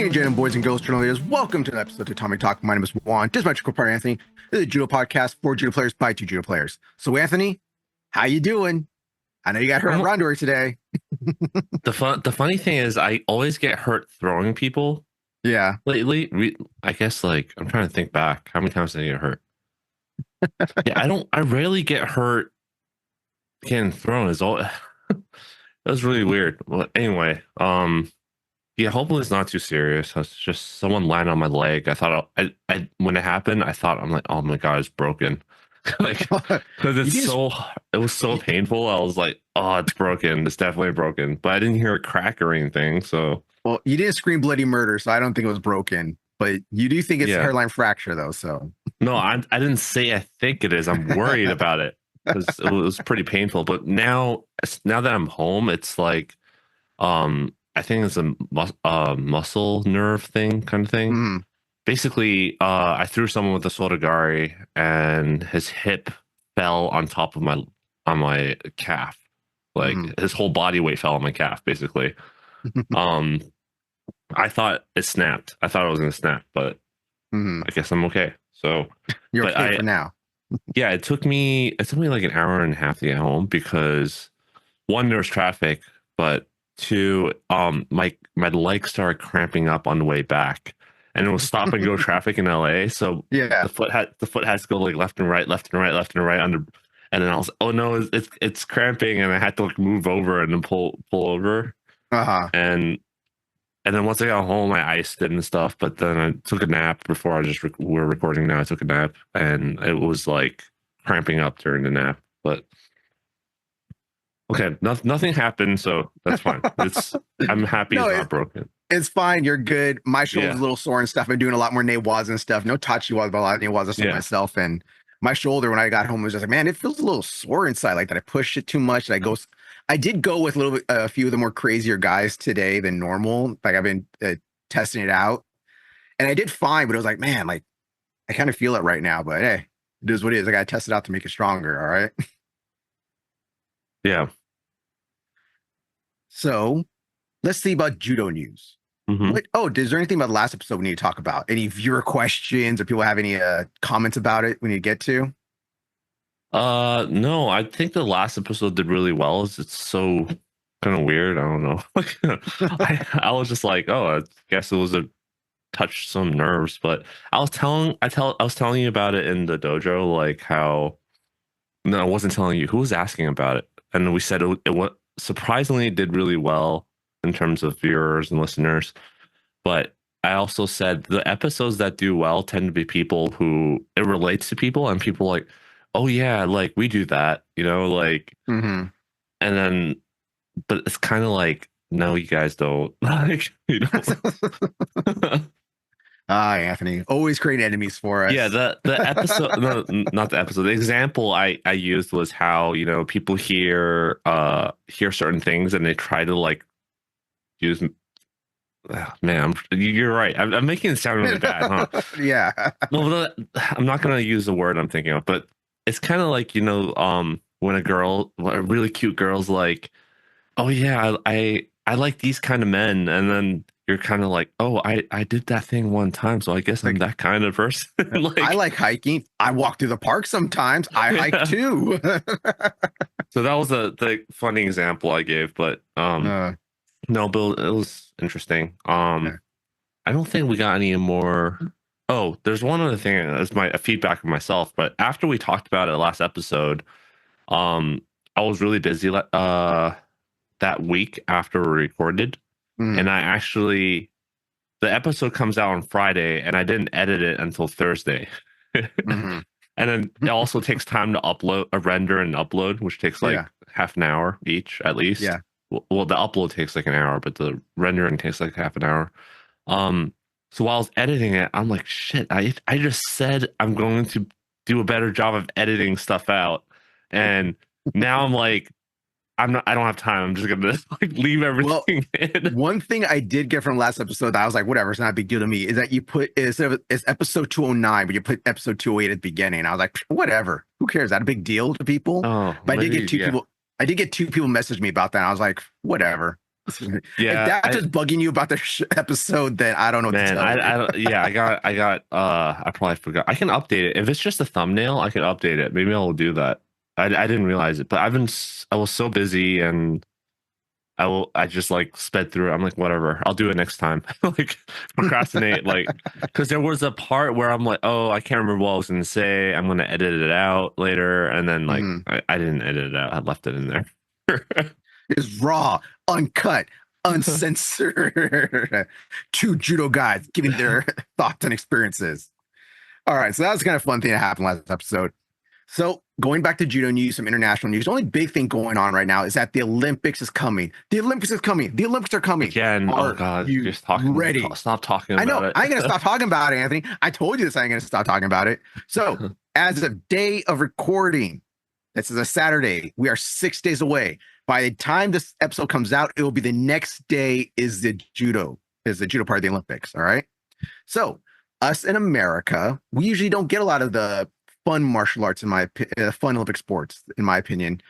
and gentlemen, boys and girls, journalists, welcome to an episode of Tatami Talk. My name is Juan. This is my co-partner Anthony. This is a Judo podcast for Judo players by two Judo players. So, Anthony, how you doing? I know you got hurt at Rondor today. The funny thing is, I always get hurt throwing people. Yeah. Lately, I guess I'm trying to think back. How many times did I get hurt? Yeah, I rarely get hurt getting thrown. Is all. That was really weird. Well, anyway, yeah, hopefully it's not too serious. It's just someone landed on my leg. I thought I when it happened, I'm like, oh my god, it's broken. Because it was so painful. I was like, oh, it's broken. It's definitely broken. But I didn't hear a crack or anything. So, well, you didn't scream bloody murder, so I don't think it was broken. But you do think it's a hairline fracture, though. So no, I didn't say I think it is. I'm worried about it because it was pretty painful. But now that I'm home, it's like, I think it's a muscle nerve thing kind of thing. Mm. Basically, I threw someone with a sotogari, and his hip fell on top of my calf. Like his whole body weight fell on my calf, basically. I thought it snapped. I thought it was gonna snap, but I guess I'm okay. So you're okay for now. Yeah, it took me like an hour and a half to get home because one, there was traffic, but two, my legs started cramping up on the way back. And it was stop and go traffic in LA. So yeah, the foot has to go like left and right under. And then I was, oh no, it's cramping, and I had to like move over and then pull over. And then once I got home, I iced it and stuff. But then I took a nap before we're recording now. I took a nap, and it was like cramping up during the nap. But okay, nothing happened, so that's fine. I'm happy it's not broken. It's fine. You're good. My shoulder's a little sore and stuff. I'm doing a lot more Nawaz and stuff. No Tachiwas, but a lot of Nawaz myself. And my shoulder, when I got home, was just like, man, it feels a little sore inside. Like that I pushed it too much. I did go with a few of the more crazier guys today than normal. Like I've been testing it out, and I did fine. But it was like, man, like I kind of feel it right now. But hey, it is what it is. I got to test it out to make it stronger. All right. Yeah. So let's see about Judo news. Is there anything about the last episode we need to talk about? Any viewer questions or people have any comments about it we need to get to? No, I think the last episode did really well. It's so kind of weird. I don't know. I was just like, oh, I guess it was touched some nerves, but I was telling you about it in the dojo, like how. No, I wasn't telling you. Who was asking about it? And we said it surprisingly did really well in terms of viewers and listeners. But I also said the episodes that do well tend to be people who it relates to people, and people like, oh yeah, like we do that, like, and then, but it's kind of like, no, you guys don't like, Anthony, always create enemies for us. Yeah, the episode, no, not the episode. The example I used was how people hear certain things and they try to like use. Man, you're right. I'm making it sound really bad, huh? Yeah. Well, I'm not gonna use the word I'm thinking of, but it's kind of like when a really cute girl's like, oh yeah, I like these kind of men, and then you're kind of like, oh, I did that thing one time, so I guess I'm that kind of person. Like, I like hiking. I walk through the park sometimes. I hike too. So that was the funny example I gave, but no, Bill, it was interesting. I don't think we got any more. Oh, there's one other thing. That's a feedback of myself, but after we talked about it last episode, I was really busy that week after we recorded. And I actually, the episode comes out on Friday, and I didn't edit it until Thursday. And then it also takes time to render and upload, which takes like half an hour each at least. Yeah. Well, the upload takes like an hour, but the rendering takes like half an hour. So while I was editing it, I'm like, shit, I just said I'm going to do a better job of editing stuff out. And now I'm like, I don't have time. I'm just gonna like leave everything in. One thing I did get from last episode that I was like, whatever, it's not a big deal to me, is that you put it's episode 209, but you put episode 208 at the beginning. I was like, whatever, who cares? Is that a big deal to people? Oh, but I did get two people. I did get two people message me about that. I was like, whatever. If Yeah, that's just bugging you about the episode, then I don't know what to man, tell you. yeah, I probably forgot. I can update it. If it's just a thumbnail, I can update it. Maybe I'll do that. I didn't realize it, but I was so busy and I just like sped through it. I'm like, whatever, I'll do it next time. Like procrastinate, like, because there was a part where I'm like, oh, I can't remember what I was gonna say. I'm gonna edit it out later, and then like Mhm. I didn't edit it out. I left it in there. It's raw, uncut, uncensored. Two judo guys giving their thoughts and experiences. All right, so that was kind of fun thing that happened last episode. So going back to judo news, some international news. The only big thing going on right now is that the Olympics is coming. The Olympics is coming. The Olympics are coming. Again, oh Are God, you just talking. ready? Stop talking I know. about I ain't gonna it. stop talking about it, Anthony. I told you this. I ain't gonna stop talking about it. So as of day of recording, this is a Saturday. We are 6 days away. By the time this episode comes out, it will be the next day is the judo part of the Olympics. All right. So us in America, we usually don't get a lot of the fun martial arts fun Olympic sports, in my opinion,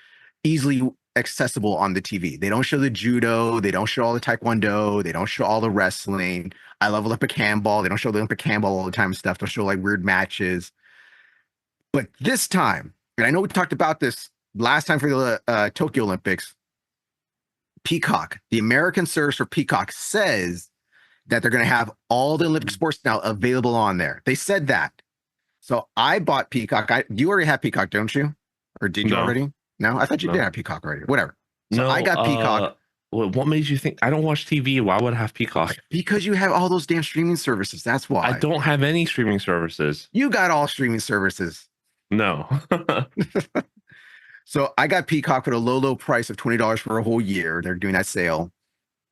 easily accessible on the TV. They don't show the judo, they don't show all the taekwondo, they don't show all the wrestling. I love Olympic handball. They don't show the Olympic handball all the time and stuff. They'll show like weird matches. But this time, and I know we talked about this last time for the Tokyo Olympics, Peacock, the American service for Peacock says that they're going to have all the Olympic sports now available on there. They said that. So I bought Peacock. You already have Peacock, don't you? Or did you No, already? No, I thought you no, did have Peacock already. Whatever. So I no. got Peacock What made you think I don't watch TV? Why would I have Peacock? because you have all those damn streaming services. That's I why. don't have any streaming services. You got all streaming services. No. So I got Peacock for the low price of $20 for a whole year. They're doing that sale.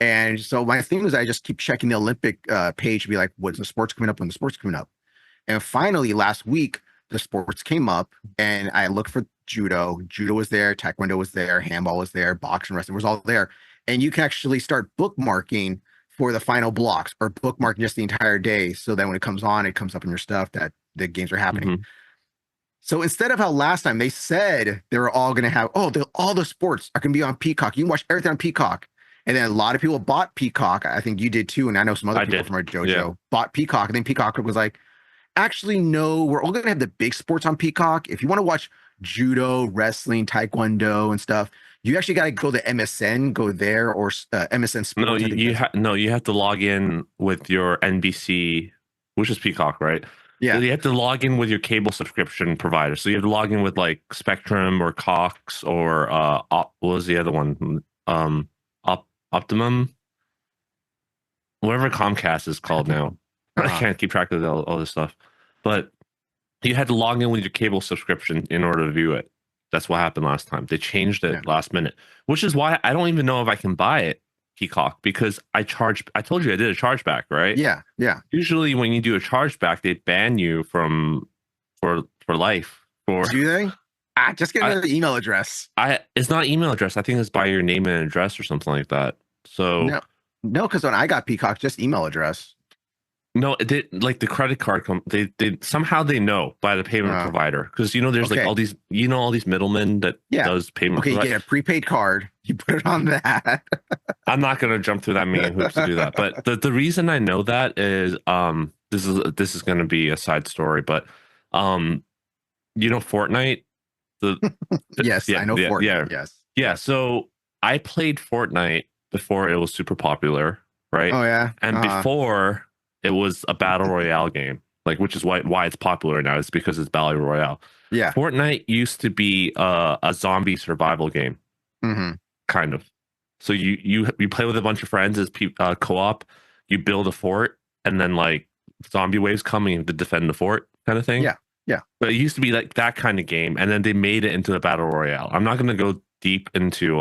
And so my thing was I just keep checking the Olympic page to be like, what's the sports coming up? When the sports coming up? And finally, last week, the sports came up and I looked for judo. Judo was there, taekwondo was there, handball was there, boxing, wrestling was all there. And you can actually start bookmarking for the final blocks or bookmarking just the entire day. So that when it comes on, it comes up in your stuff that the games are happening. Mhm. So instead of how last time they said they were all going to have, all the sports are going to be on Peacock. You can watch everything on Peacock. And then a lot of people bought Peacock. I think you did too. And I know some other people from our dojo bought Peacock. And then Peacock was like, actually, no, we're all going to have the big sports on Peacock. If you want to watch judo, wrestling, taekwondo, and stuff, you actually got to go to MSN, go there, or MSN Sports. No, you have to log in with your NBC, which is Peacock, right? Yeah. You have to log in with your cable subscription provider. So you have to log in with like Spectrum or Cox or what was the other one? Optimum, whatever Comcast is called now. I can't keep track of all this stuff, but you had to log in with your cable subscription in order to view it. That's what happened last time. They changed it last minute, which is why I don't even know if I can buy it Peacock because I told you I did a chargeback, right? Yeah. Usually when you do a chargeback, they ban you for life. Do they? Just get another email address. It's not email address. I think it's by your name and address or something like that. So no, because when I got Peacock, just email address. No, they like the credit card. They somehow they know by the payment provider because there's like all these all these middlemen that does payment. Okay, you get a prepaid card. You put it on that. I'm not gonna jump through that many hoops to do that, but the reason I know that is this is gonna be a side story, but Fortnite. Yes, I know Fortnite. Yeah. So I played Fortnite before it was super popular, right? Oh yeah, and before. It was a battle royale game, like which is why it's popular now. It's because it's battle royale. Yeah, Fortnite used to be a zombie survival game, kind of. So you play with a bunch of friends as co-op. You build a fort, and then like zombie waves coming to defend the fort, kind of thing. Yeah. But it used to be like that kind of game, and then they made it into a battle royale. I'm not going to go deep into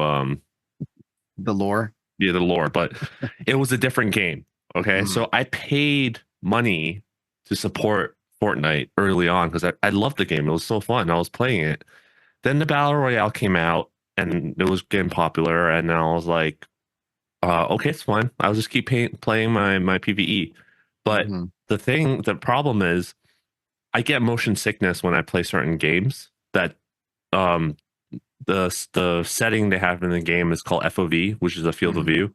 the lore. Yeah, the lore, but it was a different game. Okay, so I paid money to support Fortnite early on because I loved the game. It was so fun. I was playing it. Then the Battle Royale came out and it was getting popular. And then I was like, okay, it's fine. I'll just keep playing my PvE. But the problem is I get motion sickness when I play certain games that the setting they have in the game is called FOV, which is a field of view.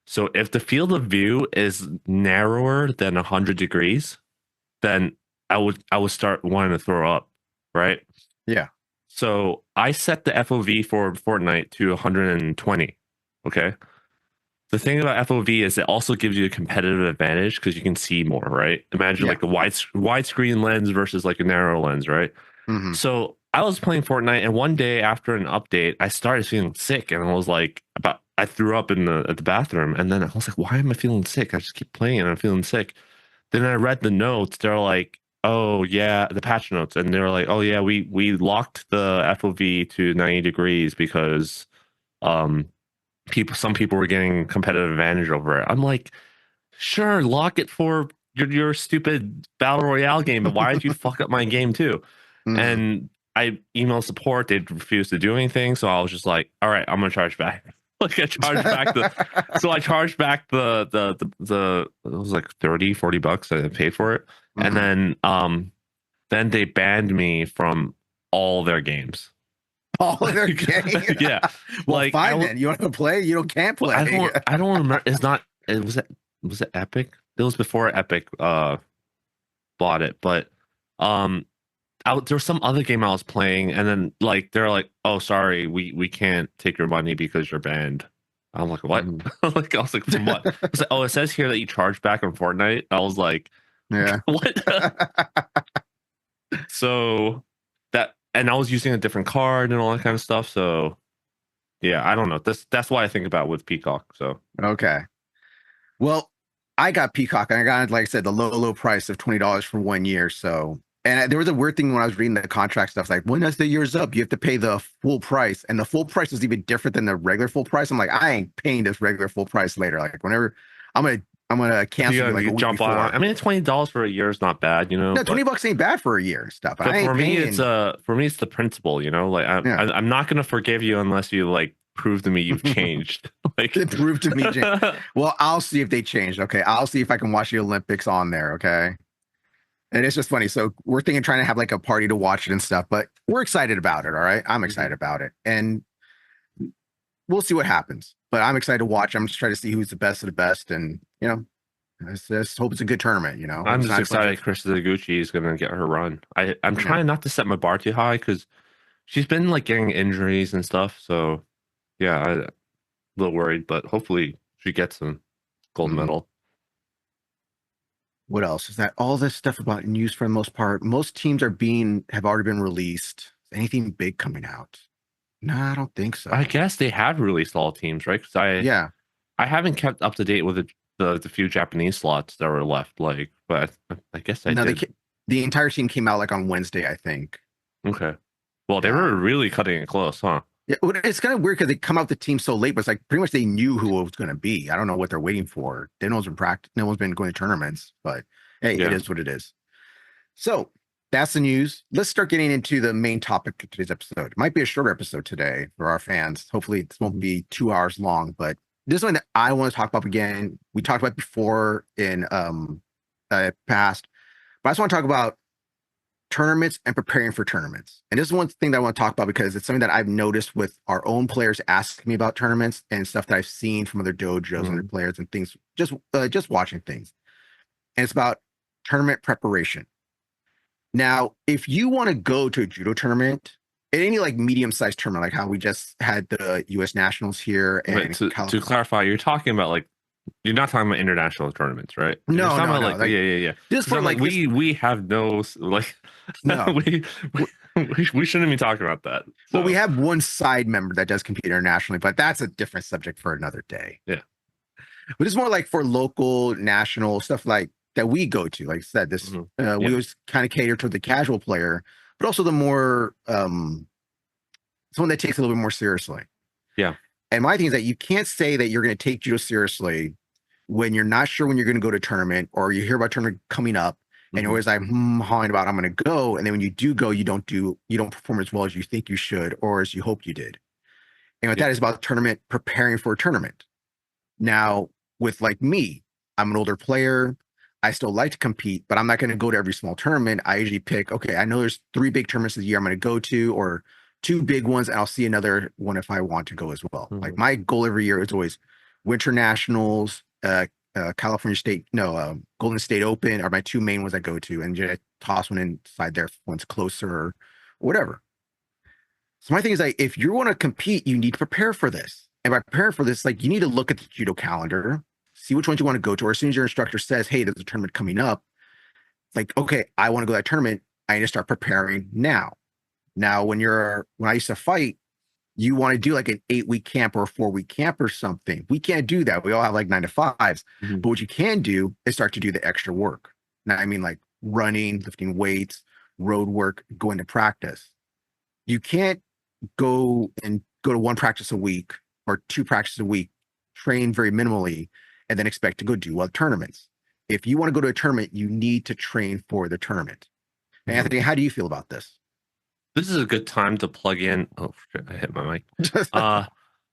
So if the field of view is narrower than 100 degrees, then I would start wanting to throw up, right? Yeah. So I set the FOV for Fortnite to 120. Okay. The thing about FOV is it also gives you a competitive advantage because you can see more, right? Imagine Yeah. like a widescreen lens versus like a narrow lens, right? Hmm. So I was playing Fortnite, and one day after an update, I started feeling sick, and I was like, about I threw up in the at the bathroom, and then I was like, why am I feeling sick? I just keep playing, and I'm feeling sick. Then I read the notes. They're like, oh yeah, the patch notes, and they were like, oh yeah, we locked the FOV to 90 degrees because um some people were getting competitive advantage over it. I'm like, sure, lock it for your stupid battle royale game, but why did you fuck up my game too? Hmm. And I emailed support, they refused to do anything, so I was just like, all right, I'm gonna charge back. Like I charged back I charged back the it was like 30-40 bucks that I paid for it. And Hmm. then they banned me from all their games. All of their Like, game. yeah. Well, Like I fine then. You want to play? You don't can't well, play. I don't remember. It's not. Was it Epic? It was before Epic bought it, but um, there was some other game I was playing, and then like they're like, "Oh, sorry, we can't take your money because you're banned." I'm like, "What?" Mhm. Like I was like, "From what?" I was like, "Oh, it says here that you charge back on Fortnite." I was like, Yeah. "What?" So that, and I was using a different card and all that kind of stuff. So yeah, I don't know. That's why I think about with Peacock. So Okay. Well, I got Peacock and I got, like I said, the low price of $20 for 1 year. So, and there was a weird thing when I was reading the contract stuff. Like, when does the year's up? You have to pay the full price, and the full price is even different than the regular full price. I'm like, I ain't paying this regular full price later. Like, whenever I'm gonna, I'm gonna cancel you like you a week jump on. before. I mean, $20 for a year is not bad, you know. No, 20 But bucks ain't bad for a year and stuff. But but I ain't paying. for me it's the principle, you know. Like Yeah, I'm not gonna forgive you unless you like prove to me you've changed. Like it proved to me. Well, I'll see if they changed. Okay, I'll see if I can watch the Olympics on there. Okay. And it's just funny. So we're thinking trying to have like a party to watch it and stuff, but we're excited about it. All right. I'm excited Mhm. about it. And we'll see what happens. But I'm excited to watch. I'm just trying to see who's the best of the best. And, I just hope it's a good tournament, Hope I'm it's just not a bunch excited of, Chris Taguchi is gonna get her run. I'm yeah. trying not to set my bar too high because she's been like getting injuries and stuff. So yeah, a little worried, but hopefully she gets a gold Mhm. medal. What else? Is that all this stuff about news for the most part? Most teams have already been released. Anything big coming out? No, I don't think I so. guess they have released all teams, right? Because Yeah. I haven't kept up to date with the few Japanese slots that were left. Like, but I guess I No, did. the entire team came out like on Wednesday, I think. Okay. Well, they Yeah. were really cutting it close, huh? Yeah, well, it's kind of weird because they come out the team so late, but it's like pretty much they knew who it was going to be. I don't know what they're waiting for. They know it's been practice. No one's been going to tournaments, but hey, it Yeah. is what it is. So that's the news. Let's start getting into the main topic of today's episode. It might be a shorter episode today for our fans. Hopefully, this won't be 2 hours long, but this one that I want to talk about again. We talked about before in past, but I just want to talk about tournaments and preparing for tournaments. And this is one thing that I want to talk about because it's something that I've noticed with our own players asking me about tournaments and stuff that I've seen from other dojos and their Mhm. players and things, just watching things. And it's about tournament preparation. Now, if you want to go to a judo tournament, any like medium-sized tournament, like how we just had the U.S. Nationals here But and to clarify, you're talking about like you're not talking about international tournaments, right? You're just no, talking no, about no, like like yeah. this Because for I'm like like this, we have no like no. we, we shouldn't be talking about that. Well, we So have one side member that does compete internationally, but that's a different subject for another day. yeah. But it's more like for local, national stuff like that we go to. Like I said, this Mhm. we Yeah. always kind of cater to the casual player, but also the more someone that takes it a little bit more seriously. Yeah. And my thing is that you can't say that you're going to take judo seriously when you're not sure when you're going to go to tournament or you hear about tournament coming up and you're Mhm. always like hawing about I'm going to go, and then when you do go, you don't perform as well as you think you should or as you hoped you did. And what Yeah. that is about tournament preparing for a tournament. Now, with like me, I'm an older player. I still like to compete, but I'm not going to go to every small tournament. I usually pick, okay, I know there's 3 big tournaments a year I'm going to go to, or 2 big ones, and I'll see another one if I want to go as well. Like Mhm. my goal every year is always Winter Nationals, California State, no, Golden State Open are my two main ones I go to, and just toss one inside there if one's closer or whatever. So my thing is like, if you want to compete, you need to prepare for this. And by preparing for this, like you need to look at the judo calendar, see which ones you want to go to, or as soon as your instructor says, "Hey, there's a tournament coming up," it's like, okay, I want to go to that tournament. I need to start preparing now. Now, when I used to fight, you want to do like an 8-week camp or a 4-week camp or something. We can't do that. We all have like 9 to 5s. But what you can do is start to do the extra work. Now, I mean, like running, lifting weights, road work, going to practice. You can't go to one practice a week or two practices a week, train very minimally, and then expect to go do well tournaments. If you want to go to a tournament, you need to train for the tournament. Anthony, how do you feel about this? This is a good time to plug in. Oh, shit, I hit my mic.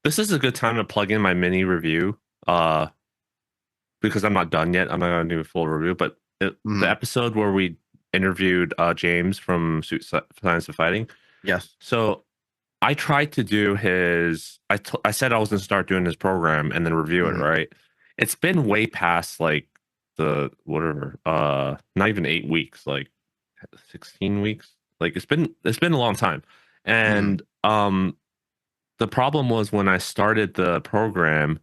This is a good time to plug in my mini review. Because I'm not done yet. I'm not going to do a full review, but the episode where we interviewed James from Science of Fighting. Yes. So I tried to do I said I was going to start doing his program and then review it, right? It's been way past like the whatever, not even 8 weeks, like 16 weeks. Like it's been a long time. And the problem was when I started the program,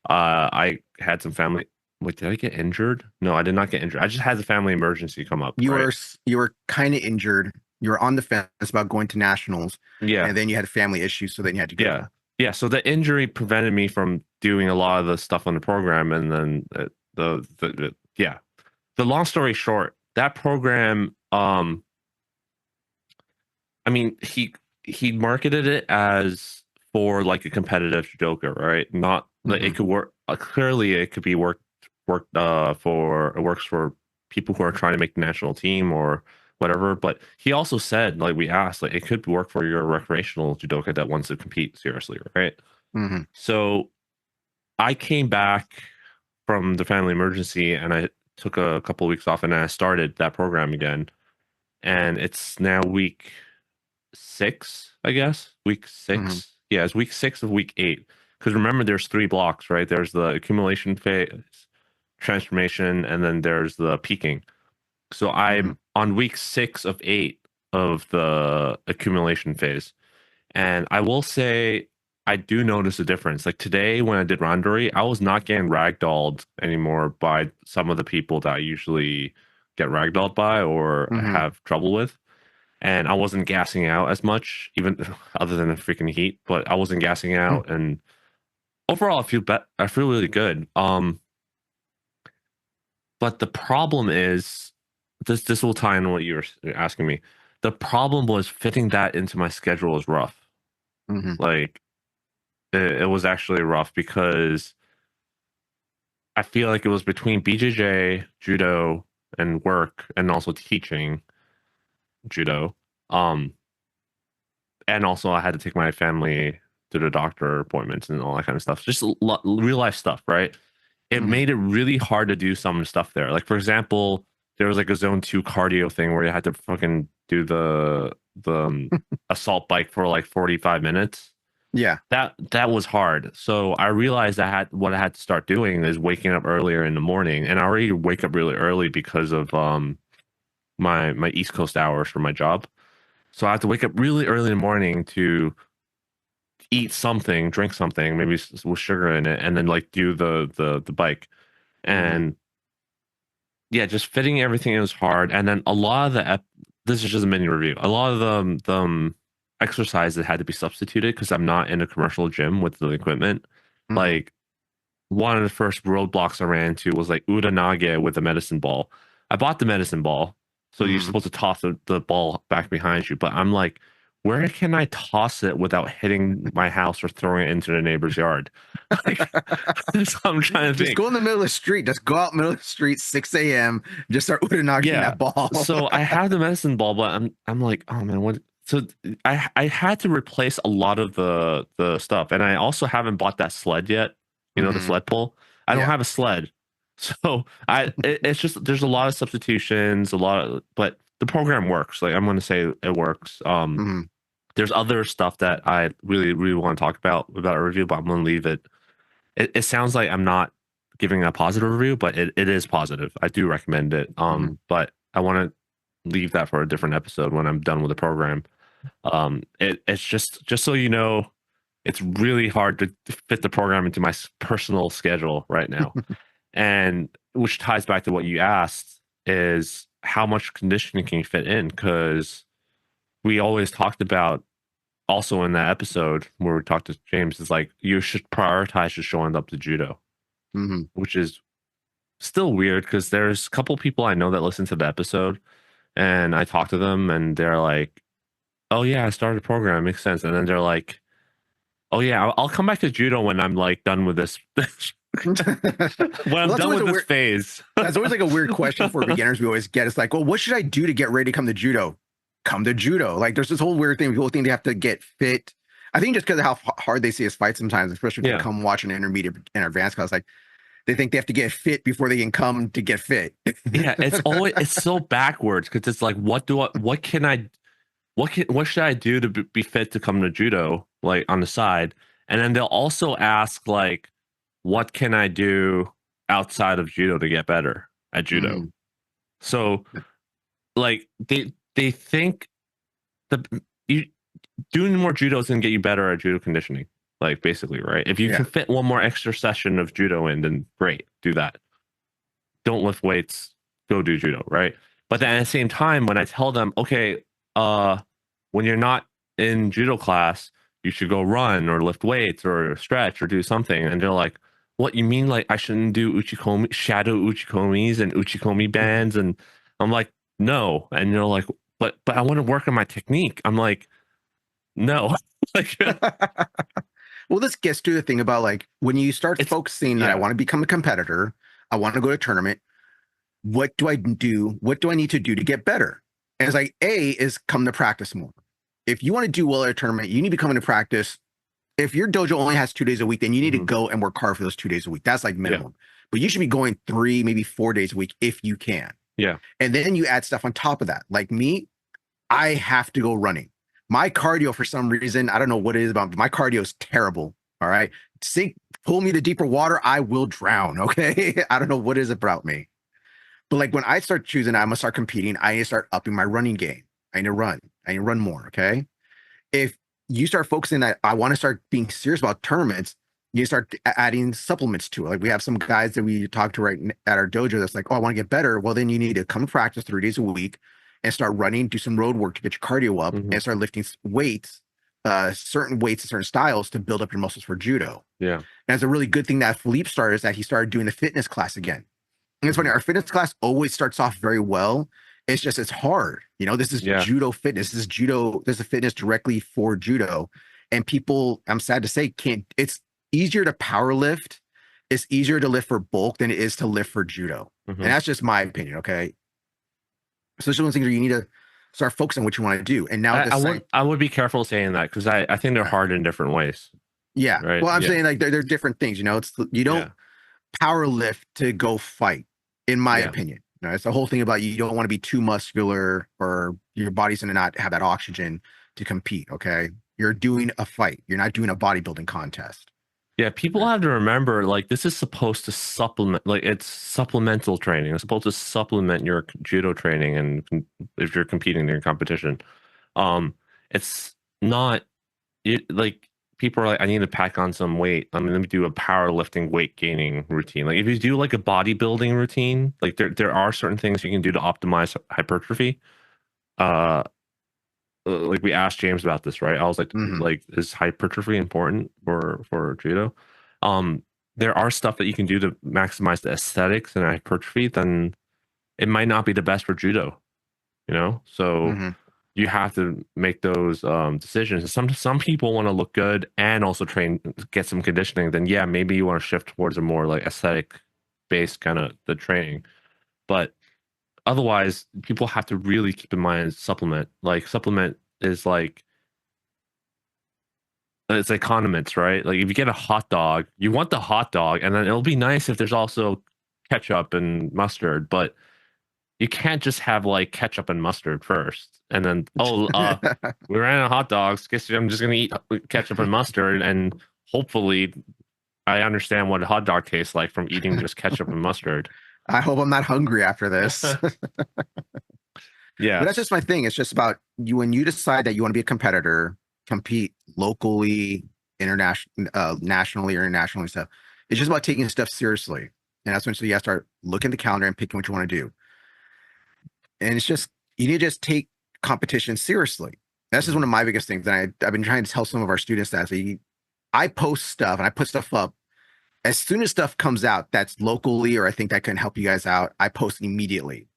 I had some family. Wait, did I get injured? No, I did not get injured. I just had a family emergency come up. You were kind of injured. You were on the fence about going to nationals. Yeah. And then you had a family issue, so then you had to go. Yeah. Yeah. So the injury prevented me from doing a lot of the stuff on the program. And then the long story short, that program, I mean, he marketed it as for like a competitive judoka, right? Not like it could work. Clearly, it could be worked for. It works for people who are trying to make the national team or whatever. But he also said, like we asked, like it could work for your recreational judoka that wants to compete seriously, right? So I came back from the family emergency and I took a couple of weeks off and I started that program again. And it's now week 6, I guess. Week 6. Yeah, it's week 6 of week 8. Because remember, there's 3 blocks, right? There's the accumulation phase, transformation, and then there's the peaking. So I'm on week 6 of 8 of the accumulation phase. And I will say I do notice a difference. Like today when I did Randori, I was not getting ragdolled anymore by some of the people that I usually get ragdolled by or have trouble with. And I wasn't gassing out as much, even other than the freaking heat, but I wasn't gassing out. And overall I feel really good. But the problem is this will tie in what you were asking me. The problem was fitting that into my schedule was rough. Like it was actually rough because I feel like it was between BJJ, judo, and work, and also teaching judo. And also I had to take my family to the doctor appointments and all that kind of stuff. Just real life stuff, right? It made it really hard to do some stuff there. Like for example, there was like a zone 2 cardio thing where you had to fucking do the assault bike for like 45 minutes. Yeah. That was hard. So I realized I had to start doing is waking up earlier in the morning. And I already wake up really early because of my East Coast hours for my job. So I have to wake up really early in the morning to eat something, drink something, maybe with sugar in it, and then like do the bike. And yeah, just fitting everything in was hard. And then a lot of this is just a mini review. A lot of the exercises had to be substituted because I'm not in a commercial gym with the equipment. Like one of the first roadblocks I ran into was like Udanage with a medicine ball. I bought the medicine ball, so you're supposed to toss the ball back behind you. But I'm like, where can I toss it without hitting my house or throwing it into the neighbor's yard? Like, so I'm trying to just go in the middle of the street. Just go out middle of the street, 6 a.m. Just start knocking that ball. So I have the medicine ball, but I'm like, oh man, what? So I had to replace a lot of the stuff, and I also haven't bought that sled yet. You know, the sled pull. I don't have a sled, so it's just there's a lot of substitutions, but the program works. Like I'm going to say it works. There's other stuff that I really want to talk about a review, but I'm going to leave it it sounds like I'm not giving a positive review, but it is positive. I do recommend it. But I want to leave that for a different episode when I'm done with the program. It's just so you know, it's really hard to fit the program into my personal schedule right now, and which ties back to what you asked is how much conditioning can you fit in? Because we always talked about also in that episode where we talked to James is like you should prioritize just showing up to judo, which is still weird because there's a couple people I know that listen to the episode and I talk to them and they're like, "Oh yeah, I started a program, it makes sense." And then they're like, "Oh yeah, I'll come back to judo when I'm like done with this." When I'm done with this phase. That's always like a weird question for beginners we always get. It's like, well, what should I do to get ready to come to judo? Come to judo. Like there's this whole weird thing. People think they have to get fit. I think just because of how hard they see us fight sometimes, especially if they come watch an intermediate and advanced class, like they think they have to get fit before they can come to get fit. Yeah, it's so backwards because it's like, what should I do to be fit to come to judo, like on the side? And then they'll also ask like, what can I do outside of judo to get better at judo? So like they think you doing more judo is gonna get you better at judo conditioning, like basically, right? If you can fit one more extra session of judo in, then great, do that. Don't lift weights, go do judo, right? But then at the same time, when I tell them, okay, when you're not in judo class, you should go run or lift weights or stretch or do something, and they're like, what, you mean like I shouldn't do uchikomi, shadow uchikomis and uchikomi bands? And I'm like, no. And you're like, but I want to work on my technique. I'm like, no. Like, well, this gets to the thing about like when you start focusing that I want to become a competitor, I want to go to a tournament. What do I do? What do I need to do to get better? And it's like, A is come to practice more. If you want to do well at a tournament, you need to come into practice. If your dojo only has 2 days a week, then you need to go and work hard for those 2 days a week. That's like minimum. But you should be going 3, maybe 4 days a week if you can. Yeah. And then you add stuff on top of that. Like me, I have to go running. My cardio, for some reason, I don't know what it is about, but my cardio is terrible. All right. Pull me to deeper water, I will drown. Okay. I don't know what it is about me. But like when I start choosing, I'm gonna start competing. I need to start upping my running game. I need to run. I need to run more. Okay. If you start focusing that I want to start being serious about tournaments, you start adding supplements to it. Like we have some guys that we talk to right at our dojo that's like, oh, I want to get better. Well, then you need to come to practice 3 days a week and start running, do some road work to get your cardio up and start lifting weights, certain weights and certain styles to build up your muscles for judo. Yeah. And it's a really good thing that Philippe started is that he started doing the fitness class again. And it's funny, our fitness class always starts off very well. It's just, it's hard. You know, this is judo fitness. This is judo. This is fitness directly for judo. And people, I'm sad to say, it's easier to power lift. It's easier to lift for bulk than it is to lift for judo. And that's just my opinion. Okay. So it's one of those things where you need to start focusing on what you want to do. And now I would be careful saying that because I think they're hard in different ways. Yeah. Right? Well, I'm saying like they're different things, you know, you don't power lift to go fight, in my opinion. You know, it's the whole thing about you don't want to be too muscular or your body's going to not have that oxygen to compete. Okay. You're doing a fight. You're not doing a bodybuilding contest. Yeah. People have to remember, like, this is supposed to supplement, like, it's supplemental training. It's supposed to supplement your judo training. And if you're competing in your competition, it's not like, people are like, I need to pack on some weight. I'm going to do a powerlifting weight gaining routine. Like if you do like a bodybuilding routine, like there are certain things you can do to optimize hypertrophy. Like we asked James about this, right? I was like, is hypertrophy important for judo? There are stuff that you can do to maximize the aesthetics and hypertrophy. Then it might not be the best for judo, you know? So you have to make those decisions. Some people want to look good and also get some conditioning. Then yeah, maybe you want to shift towards a more like aesthetic based kind of the training. But otherwise, people have to really keep in mind supplement. Like supplement is like, it's like condiments, right? Like if you get a hot dog, you want the hot dog, and then it'll be nice if there's also ketchup and mustard, but you can't just have like ketchup and mustard first and then we ran out of hot dogs, guess I'm just gonna eat ketchup and mustard and hopefully I understand what a hot dog tastes like from eating just ketchup and mustard. I hope I'm not hungry after this. But that's just Yes. my thing. It's just about you when you decide that you want to be a competitor, compete locally, international, nationally or internationally stuff. It's just about taking stuff seriously. And that's when so you have to start looking at the calendar and picking what you want to do. And it's just you need to just take competition seriously. That's just one of my biggest things. And I've been trying to tell some of our students that I post stuff and I put stuff up as soon as stuff comes out that's locally or I think that can help you guys out. I post immediately.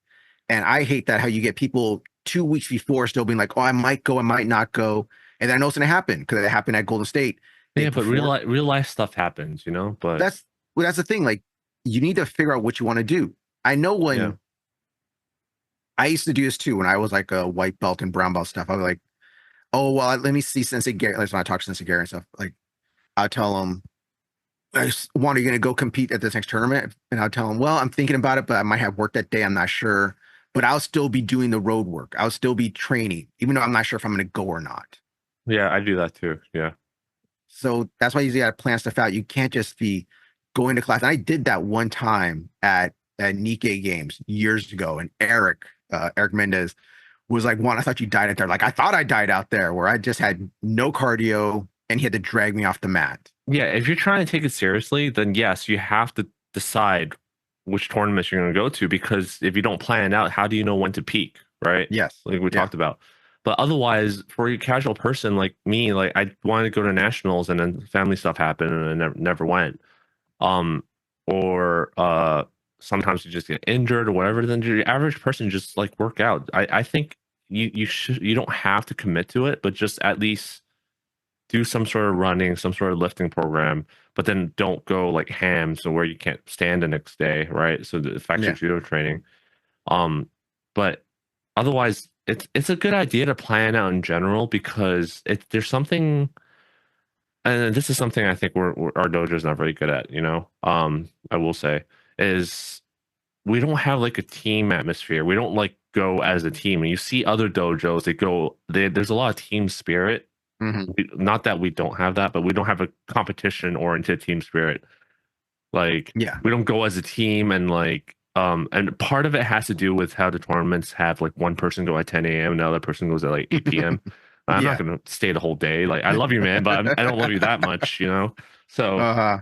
And I hate that how you get people 2 weeks before still being like, oh, I might go, I might not go. And then I know it's going to happen because it happened at Golden State. They Yeah, but perform. real life stuff happens, you know. But That's well, that's the thing. Like, you need to figure out what you want to do. I know yeah, when I used to do this too, when I was like a white belt and brown belt stuff, I was like, oh, well, let me see Sensei Gary. Like, when I talk to Sensei Gary and stuff, like, I'll tell him, I just want you going to go compete at this next tournament. And I'll tell him, well, I'm thinking about it, but I might have work that day. I'm not sure. But I'll still be doing the road work. I'll still be training, even though I'm not sure if I'm going to go or not. yeah, I do that too. Yeah, So that's why you got to plan stuff out. You can't just be going to class. And I did that one time at Nikkei Games years ago. And Eric Mendez was like, "One, I thought you died out there." Like I thought I died out there, where I just had no cardio, and he had to drag me off the mat. yeah. If you're trying to take it seriously, then yes, you have to decide which tournaments you're going to go to, because if you don't plan it out, how do you know when to peak, right? Yes, Like we yeah, talked about. But otherwise, for a casual person like me, like I wanted to go to nationals, and then family stuff happened, and I never went. Um, or sometimes you just get injured or whatever. Then your average person just like work out. I think you don't have to commit to it, but just at least do some sort of running, some sort of lifting program, but then don't go like ham, so where you can't stand the next day, right? So it affects your yeah, judo training. Um, but otherwise, it's a good idea to plan out in general, because there's something, and this is something I think our dojo is not very good at. You know, I will say is we don't have like a team atmosphere. We don't like go as a team. And you see other dojos, there's a lot of team spirit. hmm, Not that we don't have that, but we don't have a competition oriented team spirit. Like yeah, we don't go as a team, and like and part of it has to do with how the tournaments have like one person go at 10 a.m. and the other person goes at like 8 p.m. I'm not yeah, gonna stay the whole day. Like I love you, man, but I don't love you that much, you know. So uh-huh,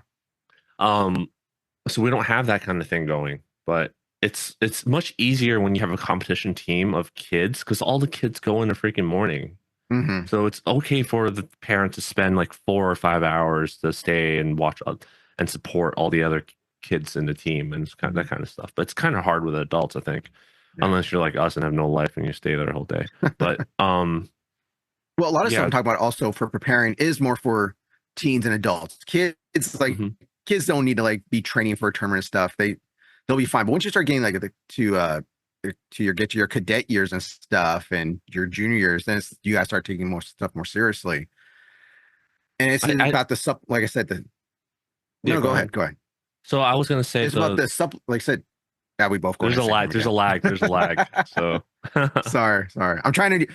um so we don't have that kind of thing going. But it's much easier when you have a competition team of kids, because all the kids go in the freaking morning. hmm, So it's okay for the parent to spend like 4 or 5 hours to stay and watch and support all the other kids in the team, and it's kind of that kind of stuff. But it's kind of hard with adults, I think, yeah. unless you're like us and have no life and you stay there the whole day. But Well, a lot of stuff yeah, I'm talking about also for preparing is more for teens and adults. mhm. Kids don't need to like be training for a tournament and stuff. They'll be fine. But once you start getting like to your cadet years and stuff and your junior years, then you guys start taking more stuff more seriously. And it's I about the sup. Like I said, the yeah, no, go go ahead. ahead, go ahead. So I was gonna say It's about the sup. Like I said, yeah, we both go there's ahead a and say lag, something there's a again. lag, there's a lag. So Sorry. I'm trying to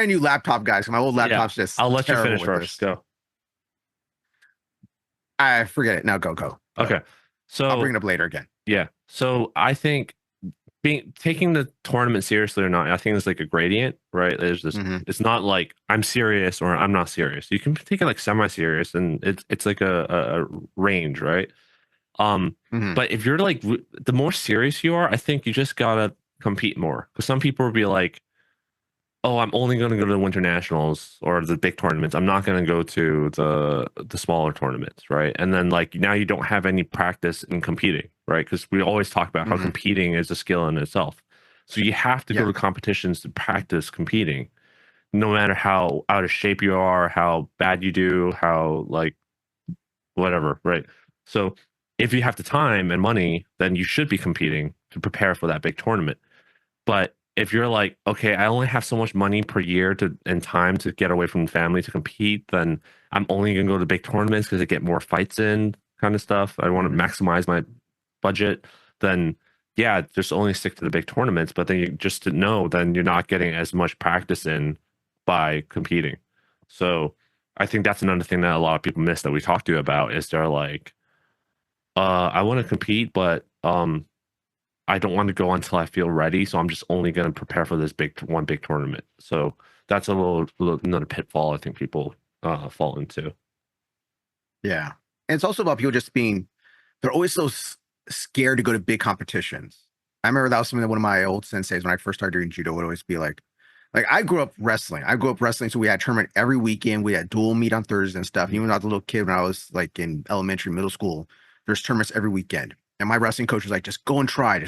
do laptop guys. My old yeah, laptop's just I'll let you terrible finish with first. this. Go. I forget it. No, go. Okay. I'll bring So it up later again. yeah. So I think taking the tournament seriously or not, I think it's like a gradient, right? There's this. Hmm, It's not like I'm serious or I'm not serious. You can take it like semi-serious, and it's like a range, right? Um, hmm, but if you're like the more serious you are, I think you just gotta compete more, because some people will be like, oh, I'm only going to go to the winter nationals or the big tournaments. I'm not going to go to the smaller tournaments, right? And then like now you don't have any practice in competing, right? Because we always talk about how hmm, competing is a skill in itself. So you have to go yeah, to competitions to practice competing, no matter how out of shape you are, how bad you do, how like whatever, right? So if you have the time and money, then you should be competing to prepare for that big tournament. But if you're like, okay, I only have so much money per year to and time to get away from family to compete, then I'm only gonna go to big tournaments because I get more fights in, kind of stuff. I want to hmm, maximize my budget. Then yeah, just only stick to the big tournaments. But then you just to know, then you're not getting as much practice in by competing. So I think that's another thing that a lot of people miss that we talked to you about is they're like, I want to compete, but I don't want to go until I feel ready. So I'm just only going to prepare for this big tournament. So that's a little another pitfall I think people fall into. Yeah. And it's also about people just being, they're always so scared to go to big competitions. I remember that was something that one of my old senseis when I first started doing judo would always be like I grew up wrestling. I grew up wrestling, so we had tournament every weekend. We had dual meet on Thursday and stuff. And even when I was a little kid, when I was like in elementary, middle school, there's tournaments every weekend. And my wrestling coach was like, just go and try,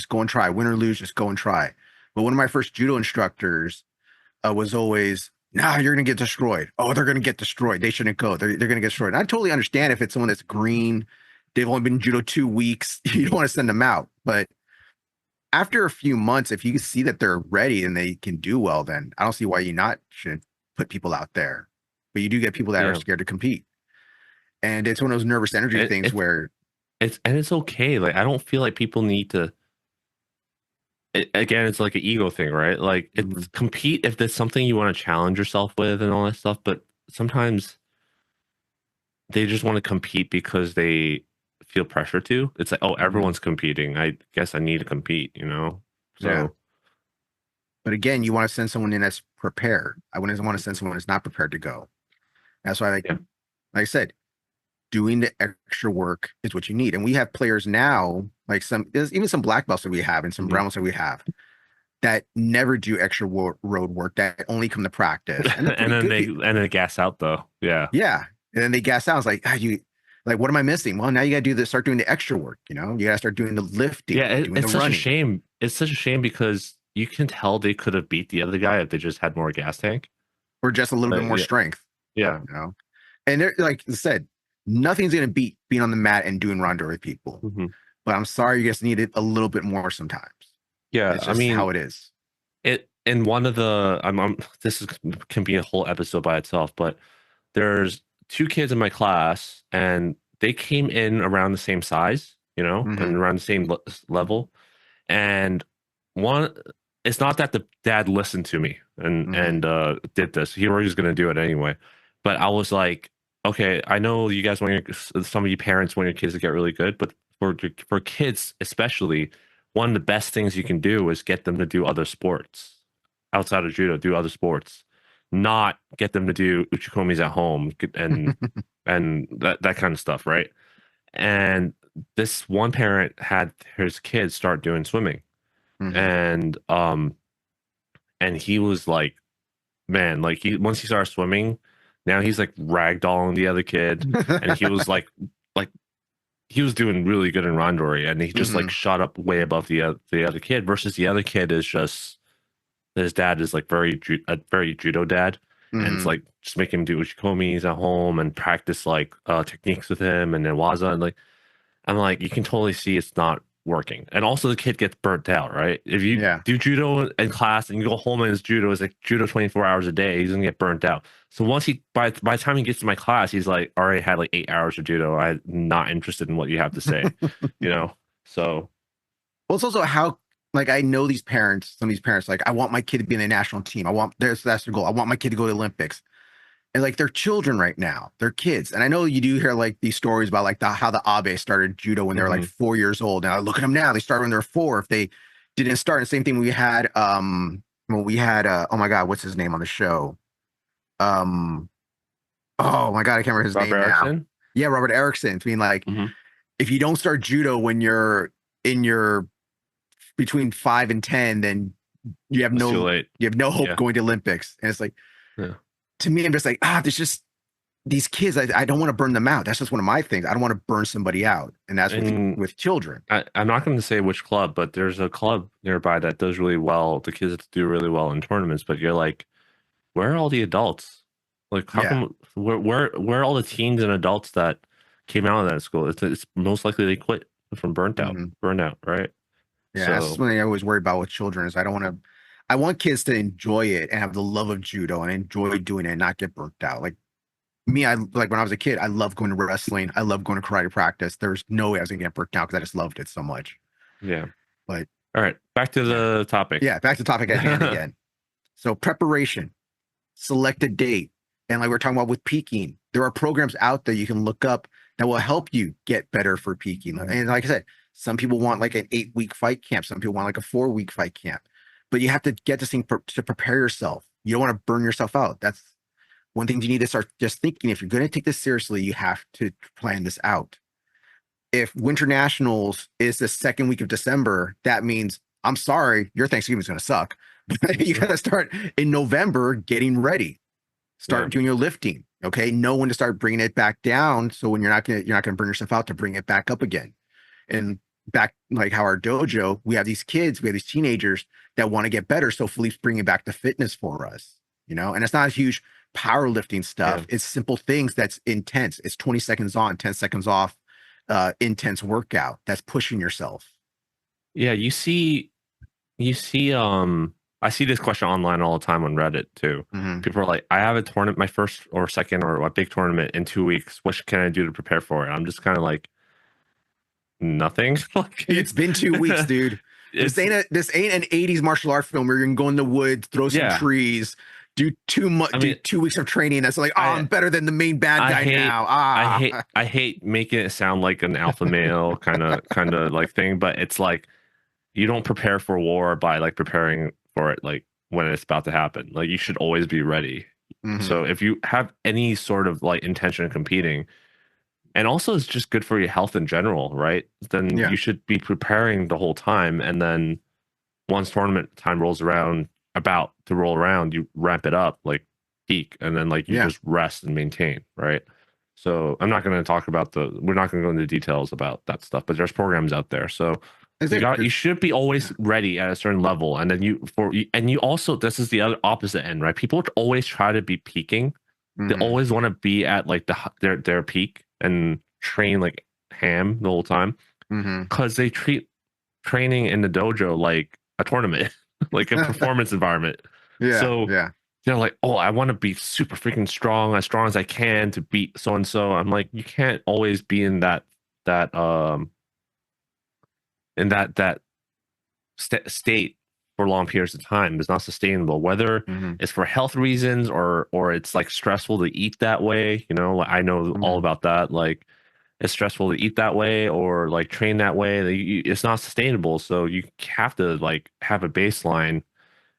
win or lose, just go and try. But one of my first judo instructors was always, nah, you're gonna get destroyed. Oh, they're gonna get destroyed. They shouldn't go. They're gonna get destroyed. And I totally understand if it's someone that's green, they've only been in judo 2 weeks, you don't want to send them out. But after a few months, if you see that they're ready and they can do well, then I don't see why you not should put people out there. But you do get people that are Yeah, scared to compete. And it's one of those nervous energy it, things it's where it's okay. Like I don't feel like people need to. Again, it's like an ego thing, right? Like it's Mhm. compete if there's something you want to challenge yourself with and all that stuff. But sometimes they just want to compete because they feel pressure to. It's like, oh, Mhm. everyone's competing. I guess I need to compete, you know? Yeah. So, But again, you want to send someone in that's prepared. I wouldn't want to send someone that's not prepared to go. That's why, yeah. like I said, doing the extra work is what you need. And we have players now, like there's even some black belts that we have and some Mhm. brown belts that we have that never do extra road work, that only come to practice. And they're And pretty then good they people. gas out though. Yeah. Yeah. And then they gas out. It's like, what am I missing? Well, now you got to start doing the extra work. You got to start doing the Yeah, lifting, doing the it's such a running, shame. It's such a shame because you can tell they could have beat the other guy if they just had more gas tank. or just a little bit But more yeah, strength, yeah. you know? And they're, like I said, nothing's going to beat being on the mat and doing rondo with people. Mhm. But I'm sorry, you just need it a little bit more sometimes. Yeah, It's I just how mean, it is. it in one of the this can be a whole episode by itself, but there's two kids in my class and they came in around the same size, and Hmm. around the same level. And one, it's not that the dad listened to me and Hmm. did this. He was going to do it anyway. But I was like, okay, I know you guys want some of you parents want your kids to get really good, but for kids especially, one of the best things you can do is get them to do other sports outside of judo, do other sports, not get them to do uchikomis at home and that kind of stuff, right? And this one parent had his kids start doing swimming, Hmm. and he was like, man, like he once he started swimming, now he's like ragdolling the other kid, and he was like he was doing really good in randori, and he just like Hmm. shot up way above the other kid. Versus the other kid is just his dad is like a very judo dad, and it's Hmm. like just make him do uchikomis at home and practice like techniques with him and then waza, and like I'm like, you can totally see it's not working. And also the kid gets burnt out, right? If you Yeah. do judo in class and you go home and it's judo, it's like judo 24 hours a day, he's gonna get burnt out. So once by the time he gets to my class, he's like already had like 8 hours of judo. I'm not interested in what you have to say, you know? So Well, it's also how, like, I know these parents, some of these parents, like, I want my kid to be in the national team. That's their goal. I want my kid to go to the Olympics. And like, they're children right now, they're kids. And I know you do hear like these stories about like how the Abe started judo when they were like mhm. 4 years old. Now look at them now. They started when they're four. If they didn't start, the same thing when we had oh my God, what's his name on the show? Um, oh my God, I can't remember his Robert name now. Erickson. Yeah, Robert Erickson. Being like, Hmm. if you don't start judo when you're in your between 5 and 10, then you have It's too no late. you have no hope Yeah. going to Olympics. And it's like, Yeah. to me, I'm just like, there's just these kids. I don't want to burn them out. That's just one of my things. I don't want to burn somebody out, and that's And with children. I'm not going to say which club, but there's a club nearby that does really well. The kids do really well in tournaments, but you're like, where are all the adults? Like, how Yeah. come where are all the teens and adults that came out of that school? It's most likely they quit from Hmm. burnout, right? Yeah, that's So something I always worry about with children is I don't want to. I want kids to enjoy it and have the love of judo and enjoy doing it and not get burnt out. Like me, I like when I was a kid, I loved going to wrestling. I loved going to karate practice. There's no way I was gonna get burnt out because I just loved it so much. yeah. But All right, back to yeah, the topic. yeah. Back to the topic at hand again. So preparation, select a date, and like we're talking about with peaking, There are programs out there you can look up that will help you get better for peaking. And like I said, some people want like an 8-week fight camp. Some people want like a 4-week fight camp. But you have to get this thing to prepare yourself. You don't want to burn yourself out. That's one thing you need to start just thinking. If you're going to take this seriously, you have to plan this out. If Winter Nationals is the second week of December, that means, I'm sorry, your Thanksgiving is going to suck. You got to start in November getting ready. Start doing your lifting. Okay, know when to start bringing it back down. So when you're not gonna burn yourself out to bring it back up again. And back like how our dojo, we have these kids, we have these teenagers that want to get better. So Philippe's bringing back the fitness for us, and it's not a huge powerlifting stuff. It's simple things that's intense. It's 20 seconds on, 10 seconds off, intense workout that's pushing yourself. Yeah, you see I see this question online all the time on Reddit too. People are like, I have a tournament, my first or second or a big tournament in 2 weeks. What can I do to prepare for it? I'm just kind of like, nothing. Like, it's been 2 weeks, dude. This ain't an 80s martial art film where you can go in the woods, throw some trees, do 2 weeks of training. That's like, I'm better than the main bad guy now. I hate making it sound like an alpha male kind of like thing, but it's like, you don't prepare for war by like preparing for it like when it's about to happen. Like, you should always be ready. So if you have any sort of like intention of competing, and also it's just good for your health in general, right? Then you should be preparing the whole time. And then once tournament time rolls around, about to roll around, you ramp it up, like peak, and then like you just rest and maintain, right? So I'm not going to talk about we're not going to go into details about that stuff, but there's programs out there. So you should be always ready at a certain level. And then you also, this is the other opposite end, right? People always try to be peaking. They always want to be at like their peak and train like ham the whole time, because they treat training in the dojo like a tournament, like a performance environment. So they're like, oh, I want to be super freaking strong, as strong as I can to beat so and so. I'm like, you can't always be in that state for long periods of time. It's not sustainable, whether it's for health reasons or it's like stressful to eat that way. I know all about that. Like, it's stressful to eat that way or like train that way. It's not sustainable. So you have to like have a baseline,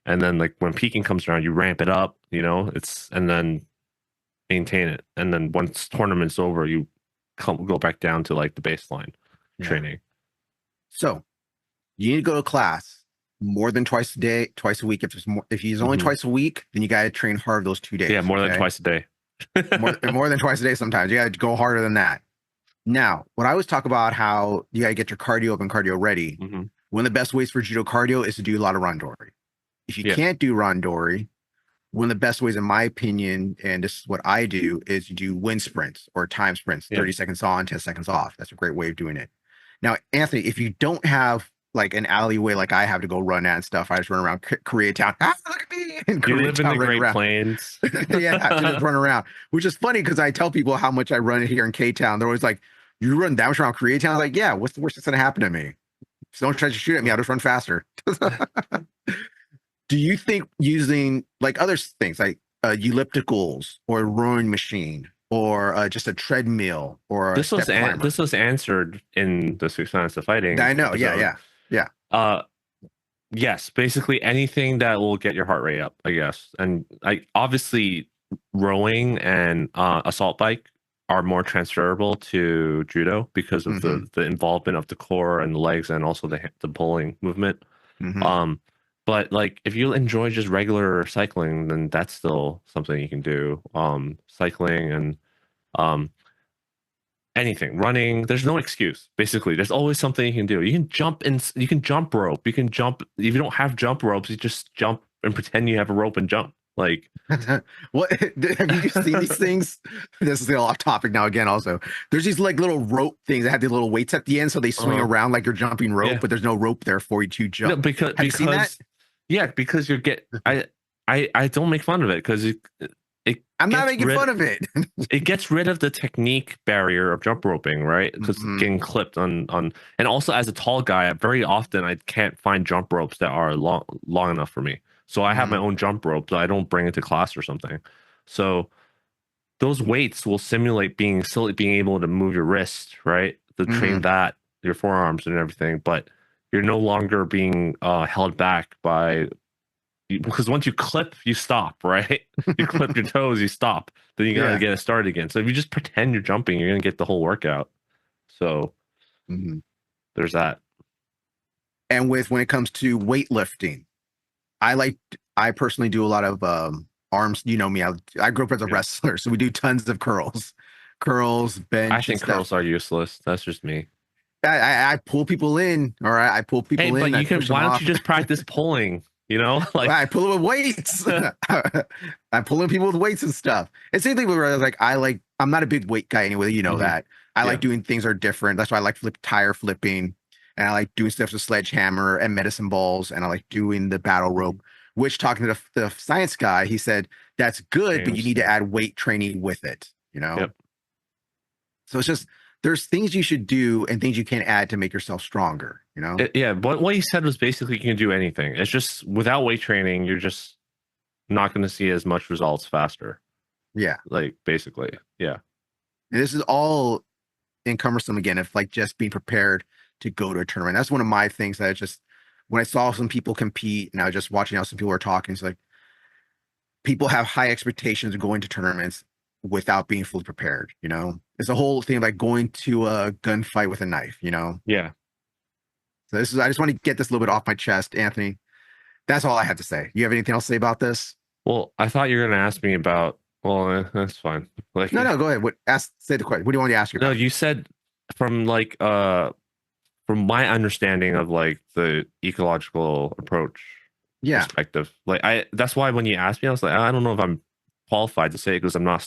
and then like when peaking comes around, you ramp it up, and then maintain it. And then once tournament's over, you go back down to like the baseline training. So you need to go to class more than twice a week. If he's only twice a week, then you got to train hard those 2 days. Yeah, more than twice a day. more than twice a day sometimes. You got to go harder than that. Now, when I was talking about how you got to get your cardio up and cardio ready, one of the best ways for judo cardio is to do a lot of randori. If you can't do randori, one of the best ways, in my opinion, and this is what I do, is you do wind sprints or time sprints, 30 seconds on, 10 seconds off. That's a great way of doing it. Now, Anthony, if you don't have like an alleyway like I have to go run at and stuff, I just run around Koreatown. Look at me! And you live in the Great Plains. Yeah, I just run around, which is funny because I tell people how much I run here in K-Town. They're always like, you run that much around Koreatown? I was like, yeah, what's the worst that's going to happen to me? If someone tries to shoot at me, I'll just run faster. Do you think using like other things like ellipticals or a rowing machine or just a treadmill or this was answered in the 6 Minutes of Fighting? I know. Yeah. Yes, basically anything that will get your heart rate up, I guess. And obviously rowing and assault bike are more transferable to judo because of the involvement of the core and the legs and also the pulling movement. But like, if you enjoy just regular cycling, then that's still something you can do. Cycling and anything, running, there's no excuse. Basically, there's always something you can do. You can jump rope. You can jump. If you don't have jump ropes, you just jump and pretend you have a rope and jump. Like, what have you seen these things? This is a little off topic now again. Also, there's these like little rope things that have the little weights at the end, so they swing around like you're jumping rope, but there's no rope there for you to jump. No, because you seen that? Yeah, because I don't make fun of it because I'm not making fun of it. It gets rid of the technique barrier of jump roping, right? Because getting clipped on, and also as a tall guy, very often I can't find jump ropes that are long enough for me. So I have my own jump rope, so I don't bring it to class or something. So those weights will simulate still being able to move your wrist, right? To train that, your forearms and everything, but you're no longer being held back by, because once you clip, you stop, right? You clip your toes, you stop. Then you gotta Yeah. get it started again. So if you just pretend you're jumping, you're gonna get the whole workout. So there's that. And when it comes to weightlifting, I personally do a lot of arms. You know me, I grew up as a Yeah. wrestler, so we do tons of curls, I bench, and think stuff. curls are useless. That's just me. I pull people in, all right. I pull Hey, people but in, I you can. push them Why don't you off. just practice pulling? You know, Well, like I pull it with weights. I pull in people with weights and stuff. It's the same thing where I'm not a big weight guy anyway. You know that. I like doing things that are different. That's why I like tire flipping, and I like doing stuff with sledgehammer and medicine balls, and I like doing the battle rope. Which, talking to the science guy, he said that's good, but you James. need to add weight training with it. Yep. So it's just there's things you should do and things you can add to make yourself stronger. Yeah. What he said was basically you can do anything. It's just without weight training, you're just not going to see as much results faster. Yeah. Like basically, yeah. And this is all encumbersome again if like just being prepared to go to a tournament. That's one of my things that I just when I saw some people compete and I was just watching how some people were talking, it's like people have high expectations of going to tournaments without being fully prepared. It's a whole thing like going to a gunfight with a knife. Yeah. So I just want to get this a little bit off my chest, Anthony. That's all I had to say. You have anything else to say about this? Well, I thought you were going to ask me about. Well, that's fine. Like, No, go ahead. Say the question. What do you want to ask you no, about? you said from like from my understanding of like the ecological approach Yeah. perspective, like that's why when you asked me, I was like, I don't know if I'm qualified to say it because I'm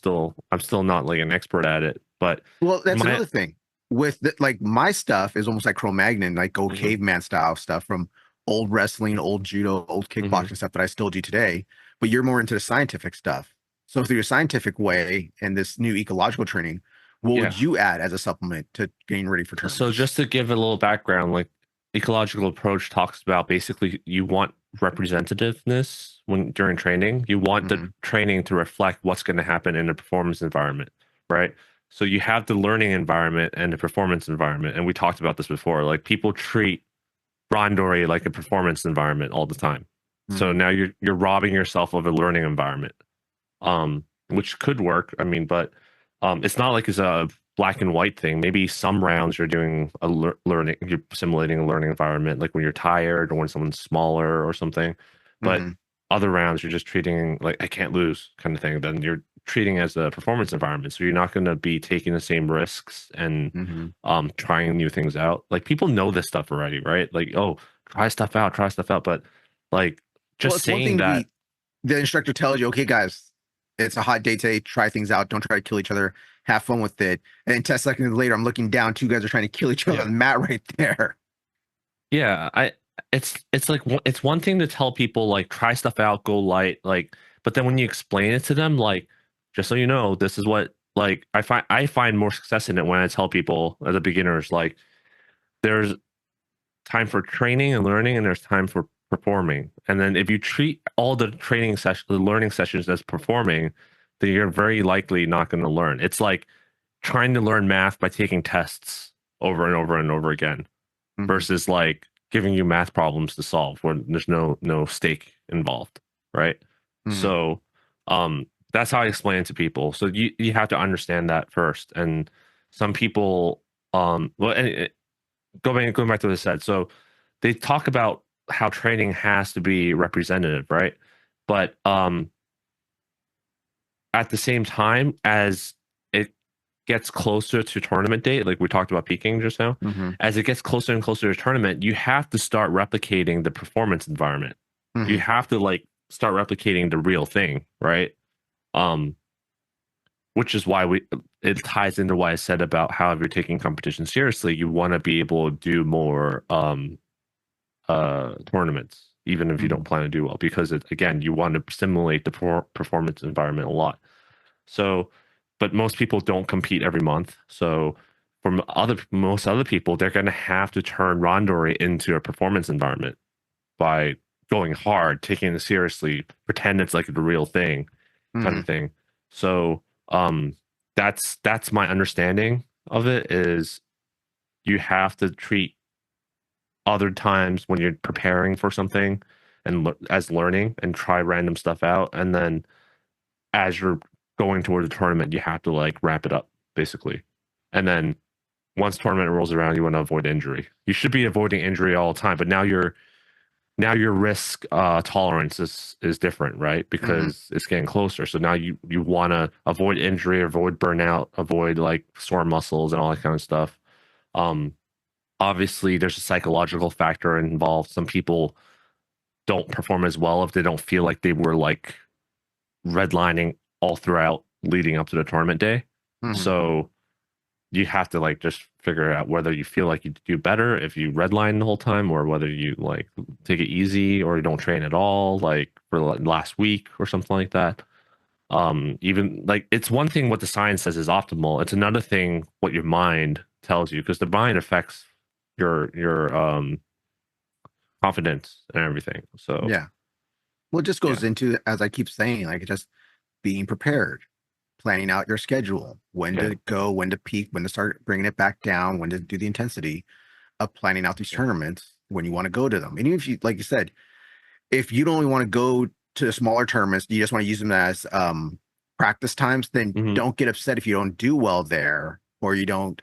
still not like an expert at it. But Well, that's my another thing. Like my stuff is almost like Cro-Magnon, like go Mhm, caveman style stuff from old wrestling, old judo, old mhm. kickboxing stuff that I still do today. But you're more into the scientific stuff. So through your scientific way and this new ecological training, what would Yeah. you add as a supplement to getting ready for So tournaments? just to give a little background, like ecological approach talks about basically you want representativeness when during training. You want the Hmm. training to reflect what's going to happen in a performance environment, right? So you have the learning environment and the performance environment, and we talked about this before. Like people treat Rondori like a performance environment all the time. So Hmm. now you're robbing yourself of a learning environment, which could work. I mean, but it's not like it's a black and white thing. Maybe some rounds you're doing a learning, you're simulating a learning environment, like when you're tired or when someone's smaller or something. But Hmm. other rounds you're just treating like I can't lose kind of thing. Then you're treating as a performance environment, so you're not going to be taking the same risks and Hmm. trying new things out. Like people know this stuff already, right? Like oh, try stuff out. But like Well, just it's one saying thing that, the instructor tells you, okay, guys, it's a hot day today. Try things out. Don't try to kill each other. Have fun with it. And then 10 seconds later, I'm looking down. Two guys are trying to kill each other yeah. on the mat right there. Yeah, it's like it's one thing to tell people like try stuff out, go light, like, but then when you explain it to them, like, just so you know, this is what like I find more success in it when I tell people as a beginners, like, there's time for training and learning, and there's time for performing. And then if you treat all the the learning sessions as performing, then you're very likely not going to learn. It's like trying to learn math by taking tests over and over and over again Hmm. versus like giving you math problems to solve where there's no stake involved, right? Hmm. So that's how I explain it to people. So you have to understand that first. And some people well and going back to what I said, so they talk about how training has to be representative, right? But at the same time as it gets closer to tournament date, like we talked about peaking just now, Hmm. as it gets closer and closer to tournament, you have to start replicating the performance environment. You Hmm. have to like start replicating the real thing, right? Um, which is why it ties into what I said about how if you're taking competition seriously, you want to be able to do more tournaments, even if you don't Hmm. plan to do well, because again, you want to simulate the performance environment a lot. So, but most people don't compete every month. So, from most other people, they're going to have to turn Rondori into a performance environment by going hard, taking it seriously, pretend it's like the real thing, kind Hmm. of thing. So, Um, that's my understanding of it. Is you have to treat other times when you're preparing for something and as learning and try random stuff out, and then as you're going toward the tournament, you have to like wrap it up basically, and then once tournament rolls around, you want to avoid injury. You should be avoiding injury all the time, but now your risk tolerance is different, right? Because it's getting closer. So now you want to avoid injury, avoid burnout, avoid like sore muscles and all that kind of stuff. Um, Obviously, there's a psychological factor involved. Some people don't perform as well if they don't feel like they were like redlining all throughout leading up to the tournament day. So you have to like just figure out whether you feel like you do better if you redline the whole time, or whether you like take it easy or you don't train at all, like for last week or something like that. Even like it's one thing what the science says is optimal. It's another thing what your mind tells you, because the mind affects your confidence and everything. So Yeah. Well, it just goes into, as I keep saying, like just being prepared, planning out your schedule, when to go, when to peak, when to start bringing it back down, when to do the intensity of planning out these tournaments when you want to go to them. And even if you, like you said, if you don't only want to go to the smaller tournaments, you just want to use them as practice times, then don't get upset if you don't do well there or you don't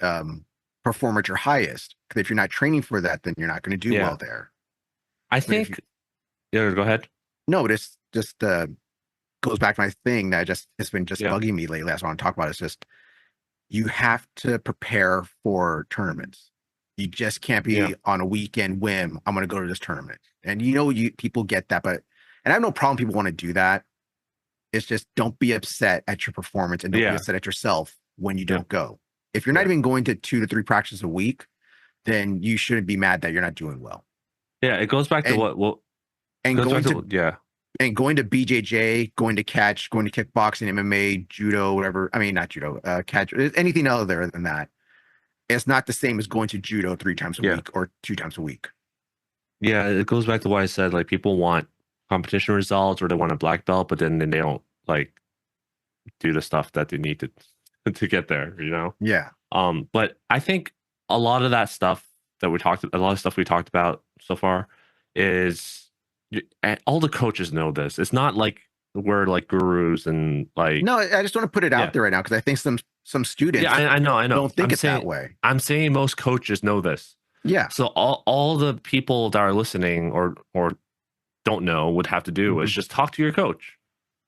perform at your highest. Because if you're not training for that, then you're not going to do well there. I think, go ahead. No, but it's just goes back to my thing that it's been bugging me lately. That's what I want to talk about. It's just you have to prepare for tournaments. You just can't be on a weekend whim. I'm going to go to this tournament, and people get that, but I have no problem. People want to do that. It's just don't be upset at your performance and don't be upset at yourself when you don't go. If you're not even going to 2 to 3 practices a week, then you shouldn't be mad that you're not doing well. Yeah, it goes back to going to BJJ, going to catch, going to kickboxing, MMA, judo, whatever. I mean, not judo, catch, anything other than that. It's not the same as going to judo 3 times a week or 2 times a week. Yeah, it goes back to what I said. Like people want competition results or they want a black belt, but then they don't like do the stuff that they need to get there. Yeah. But I think a lot of that stuff that we talked about so far is all the coaches know this. It's not like we're like gurus and like. No, I just want to put it out there right now because I think some students. Yeah, I know. Don't think that way. I'm saying most coaches know this. Yeah. So all the people that are listening or don't know would have to do is just talk to your coach.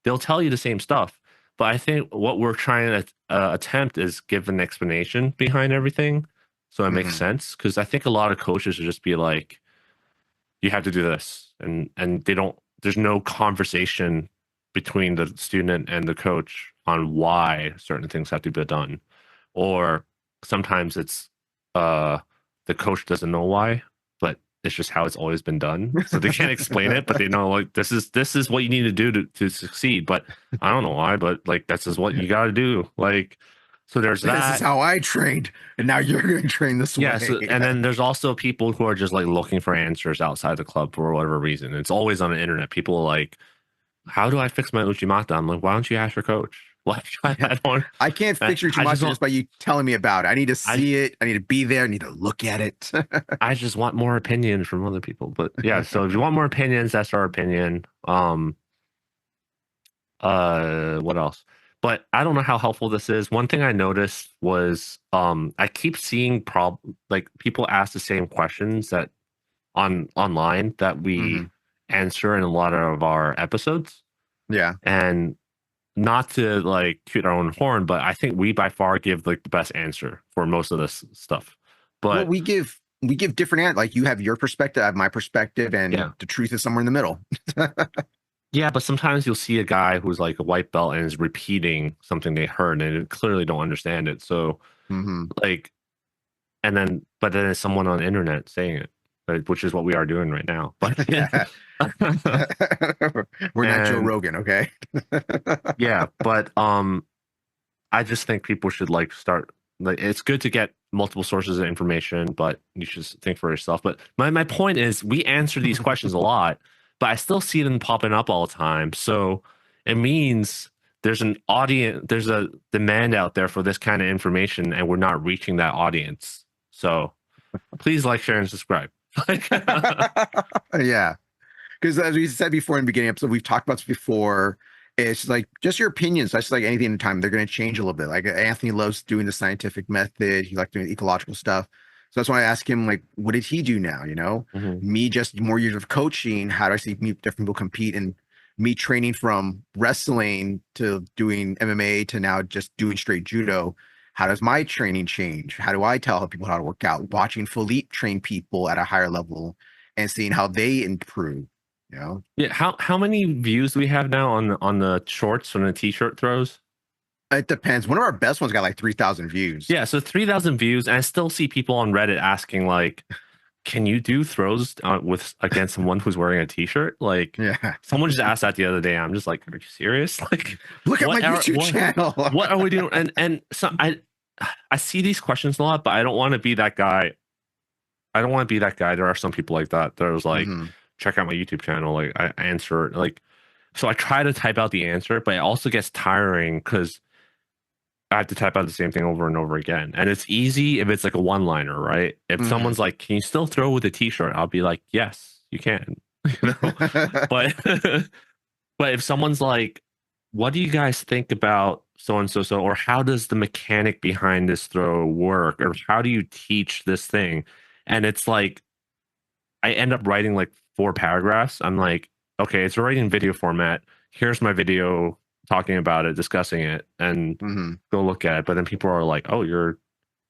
They'll tell you the same stuff. But I think what we're trying to attempt is give an explanation behind everything, so it makes sense. Because I think a lot of coaches would just be like, "You have to do this," and they don't. There's no conversation between the student and the coach on why certain things have to be done, or sometimes it's the coach doesn't know why, but it's just how it's always been done. So they can't explain it, but they know like this is what you need to do to succeed. But I don't know why, but like this is what you got to do. Like, so there's that. This is how I trained, and now you're going to train this way. So, and then there's also people who are just like looking for answers outside the club for whatever reason. It's always on the internet. People are like, how do I fix my Uchimata? I'm like, why don't you ask your coach? Like, I can't fix your Uchimata just by you telling me about it. I need to see it. I need to be there. I need to look at it. I just want more opinions from other people. But yeah, so if you want more opinions, that's our opinion. What else? But I don't know how helpful this is. One thing I noticed was I keep seeing like people ask the same questions that online that we answer in a lot of our episodes. Yeah. And not to like toot our own horn, but I think we by far give like the best answer for most of this stuff. But we give different like you have your perspective, I have my perspective, and the truth is somewhere in the middle. Yeah, but sometimes you'll see a guy who's like a white belt and is repeating something they heard and they clearly don't understand it. So like, but then it's someone on the internet saying it, right? Which is what we are doing right now. But we're not Joe Rogan, okay? Yeah, but I just think people should like start. Like, it's good to get multiple sources of information, but you should think for yourself. But my point is, we answer these questions a lot, but I still see them popping up all the time. So it means there's an audience, there's a demand out there for this kind of information, and we're not reaching that audience. So please like, share, and subscribe. Yeah. Because as we said before in the beginning episode, we've talked about this before. It's like just your opinions. That's like anything in time. They're going to change a little bit. Like Anthony loves doing the scientific method. He likes doing ecological stuff. So that's why I ask him, like, what did he do now? Me, just more years of coaching. How do I see different people compete? And me training from wrestling to doing MMA to now just doing straight judo. How does my training change? How do I tell people how to work out? Watching Philippe train people at a higher level and seeing how they improve. Yeah. How many views do we have now on the shorts on the t-shirt throws? It depends. One of our best ones got like 3,000 views. Yeah, so 3,000 views, and I still see people on Reddit asking like, "Can you do throws with against someone who's wearing a t-shirt?" Like, yeah. Someone just asked that the other day. I'm just like, "Are you serious?" Like, look at my YouTube channel. What are we doing? And so I see these questions a lot, but I don't want to be that guy. I don't want to be that guy. There are some people like that. There's like, check out my YouTube channel. Like, I answer like, so I try to type out the answer, but it also gets tiring because I have to type out the same thing over and over again. And it's easy if it's like a one-liner, right? If someone's like, "Can you still throw with a t-shirt?" I'll be like, "Yes, you can." But but if someone's like, "What do you guys think about so and so so?" or "How does the mechanic behind this throw work?" or "How do you teach this thing?" And it's like I end up writing like 4 paragraphs. I'm like, "Okay, it's already in video format. Here's my video talking about it, discussing it, and go look at it." But then people are like, "Oh, you're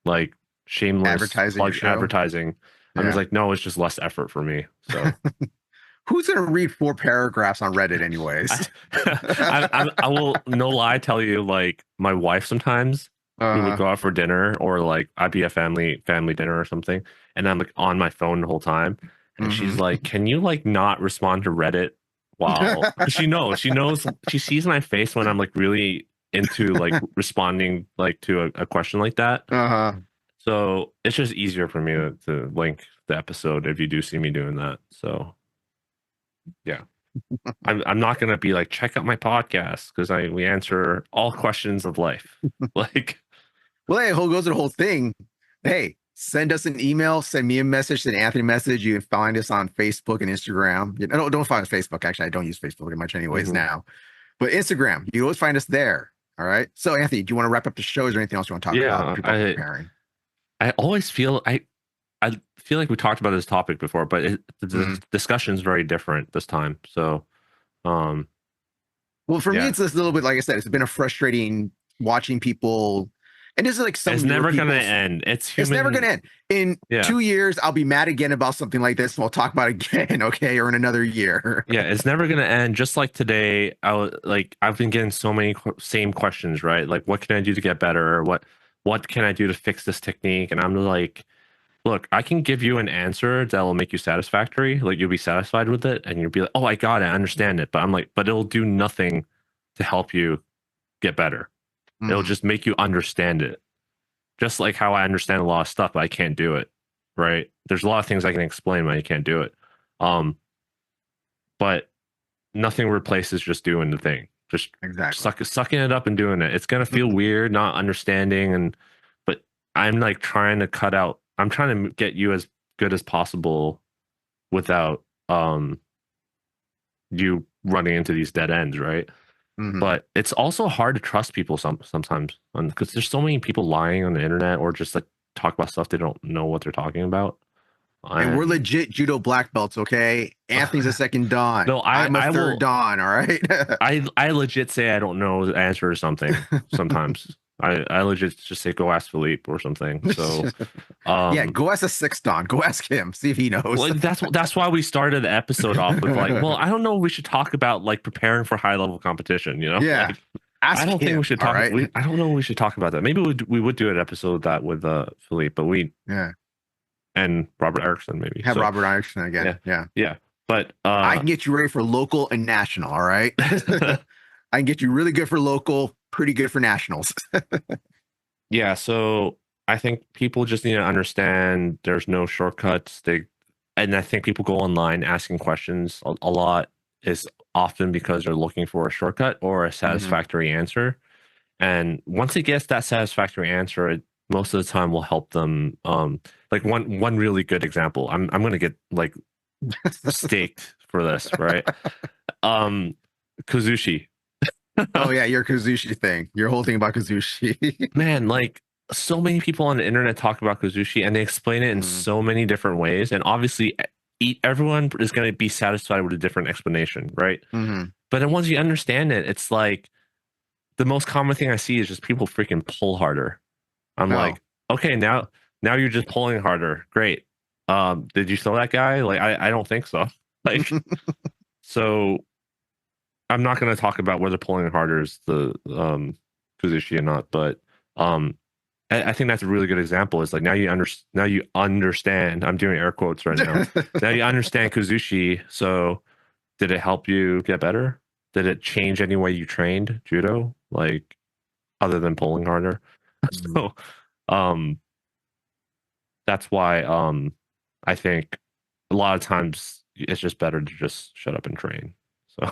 like shameless advertising." I'm just like, "No, it's just less effort for me." So who's gonna read 4 paragraphs on Reddit anyways? I will no lie tell you, like my wife sometimes we would go out for dinner, or like I'd be at family dinner or something, and I'm like on my phone the whole time, and she's like, "Can you like not respond to Reddit?" Wow, she knows she sees my face when I'm like really into like responding like to a question like that. So it's just easier for me to link the episode if you do see me doing that. So yeah. I'm not gonna be like, check out my podcast, because we answer all questions of life. Like, well, hey, goes the whole thing. Hey, send us an email, send me a message, send Anthony a message. You can find us on Facebook and Instagram. Don't find us Facebook. Actually, I don't use Facebook very much anyways now. But Instagram, you always find us there. All right. So Anthony, do you want to wrap up the show? Is there anything else you want to talk about? People preparing. I always feel I feel like we talked about this topic before, but the discussion is very different this time. So well, for me, it's just a little bit, like I said, it's been a frustrating watching people. And this is like it's never going to end. It's never going to end. In 2 years, I'll be mad again about something like this, and we'll talk about it again, okay? Or in another year. Yeah, it's never going to end. Just like today, I've been getting so many same questions, right? Like, what can I do to get better? What can I do to fix this technique? And I'm like, look, I can give you an answer that will make you satisfactory. Like, you'll be satisfied with it, and you'll be like, "Oh, I got it, I understand it." But I'm like, but it'll do nothing to help you get better. It'll just make you understand it. Just like how I understand a lot of stuff, but I can't do it. Right? There's a lot of things I can explain, but I can't do it. But nothing replaces just doing the thing. Just sucking it up and doing it. It's gonna feel weird, not understanding, but I'm like trying to cut out. I'm trying to get you as good as possible without you running into these dead ends, right? But it's also hard to trust people sometimes, because there's so many people lying on the internet, or just like talk about stuff they don't know what they're talking about. And we're legit judo black belts, okay? Anthony's a second dan. No, I'm a third dan, all right? I legit say I don't know the answer to something sometimes. I legit just say, go ask Philippe or something. So yeah, go ask a sixth dan. Go ask him. See if he knows. Well, that's why we started the episode off with like, well, I don't know. We should talk about like preparing for high level competition. Yeah. Like, I don't think we should talk. Right? I don't know. We should talk about that. Maybe we would do an episode of that with Philippe, but and Robert Erickson maybe. Have Robert Erickson again. Yeah. But I can get you ready for local and national. All right. I can get you really good for local, pretty good for nationals. Yeah. So I think people just need to understand there's no shortcuts. And I think people go online asking questions a lot. is often because they're looking for a shortcut or a satisfactory answer. And once it gets that satisfactory answer, it most of the time will help them. Like one really good example. I'm gonna get like staked for this, right? Kazushi. Oh yeah, your Kazushi thing. Your whole thing about Kazushi. Man, like so many people on the internet talk about Kazushi and they explain it in so many different ways. And obviously, everyone is going to be satisfied with a different explanation, right? But then once you understand it, it's like the most common thing I see is just people freaking pull harder. I'm like, okay, now you're just pulling harder. Great. Did you sell that guy? Like, I don't think so. Like, so I'm not going to talk about whether pulling harder is the Kazushi or not, but I think that's a really good example. Is like now you understand. I'm doing air quotes right now. Now you understand Kazushi. So did it help you get better? Did it change any way you trained judo? Like other than pulling harder? So that's why I think a lot of times it's just better to just shut up and train. So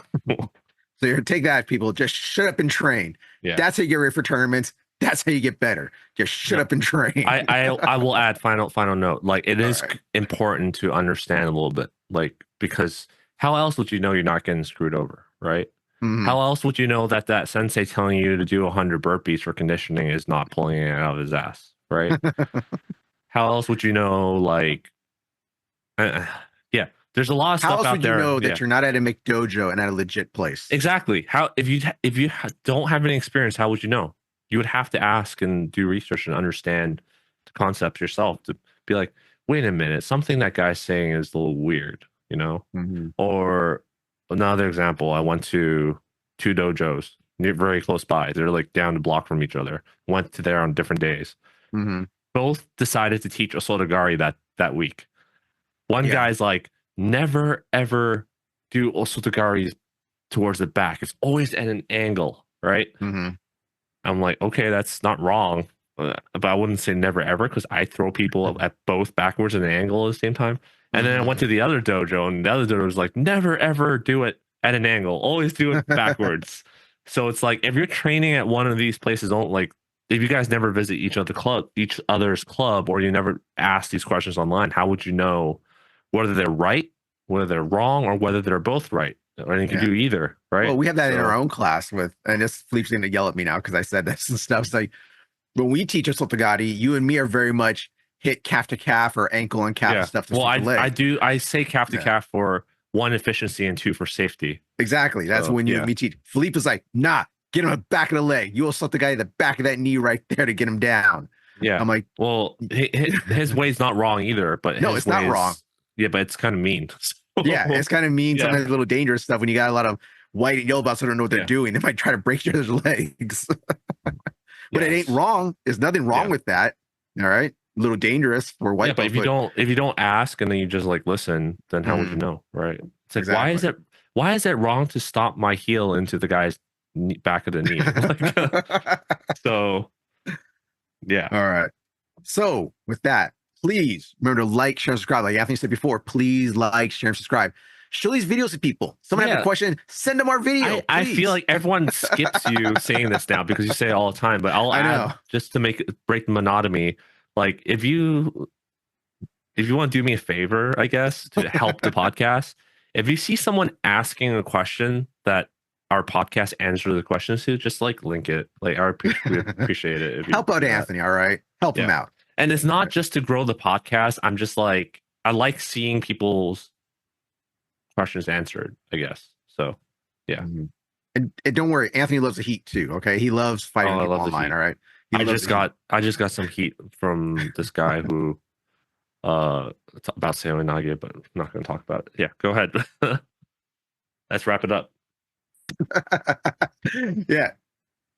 so you're take that, people. Just shut up and train. Yeah, that's how you get ready for tournaments. That's how you get better. Just shut up and train. I will add final note. Like it is important to understand a little bit, like because how else would you know you're not getting screwed over, right? How else would you know that sensei telling you to do 100 burpees for conditioning is not pulling it out of his ass, right? How else would you know, like, yeah, there's a lot of stuff out there. How else would you know that you're not at a McDojo and at a legit place? Exactly. How if you don't have any experience, how would you know? You would have to ask and do research and understand the concepts yourself to be like, wait a minute, something that guy's saying is a little weird, you know? Or another example, I went to 2 dojos very close by. They're like down the block from each other. Went to there on different days. Both decided to teach Osotogari that week. One guy's like, never ever do Osotogaris towards the back. It's always at an angle, right? I'm like, okay, that's not wrong, but I wouldn't say never ever because I throw people at both backwards and an angle at the same time. And then I went to the other dojo, and the other dojo was like, never ever do it at an angle, always do it backwards. So it's like if you're training at one of these places, don't like if you guys never visit each other's club, or you never ask these questions online, how would you know whether they're right, whether they're wrong, or whether they're both right? Or you can do either, right? Well, we have that in our own class with, and this Philippe's going to yell at me now because I said this and stuff. It's like when we teach Osotogari, you and me are very much hit calf to calf or ankle and calf and stuff. Well, I say calf to calf for 1, efficiency, and 2, for safety. Exactly. That's when you and me teach. Philippe is like, nah, get him the back of the leg. You will slap the guy in the back of that knee right there to get him down. Yeah. I'm like, well, his way's not wrong either, but no, it's not wrong. Yeah, but it's kind of mean. Yeah, it's kind of mean. Sometimes a little dangerous stuff when you got a lot of white and yellow belts who don't know what they're doing. They might try to break each other's legs. But it ain't wrong. There's nothing wrong with that. All right. A little dangerous for white belts. But if you don't ask and then you just like listen, then how would you know? Right. It's like why is it wrong to stomp my heel into the guy's back of the knee? So yeah. All right. So with that, please remember to like, share, and subscribe. Like Anthony said before, please like, share, and subscribe. Show these videos to people. Someone have a question, send them our video. I feel like everyone skips you saying this now because you say it all the time, but I'll add just to break the monotony. Like if you want to do me a favor, I guess, to help the podcast, if you see someone asking a question that our podcast answer the questions to, just like link it. Like I appreciate it. Help out Anthony, all right? Help him out. And it's not just to grow the podcast. I'm just like, I like seeing people's questions answered, I guess. So yeah. And don't worry, Anthony loves the heat too. Okay. He loves fighting people online. All right. I just got some heat from this guy who about Samuel Nage, but I'm not going to talk about it. Yeah, go ahead. Let's wrap it up. Yeah.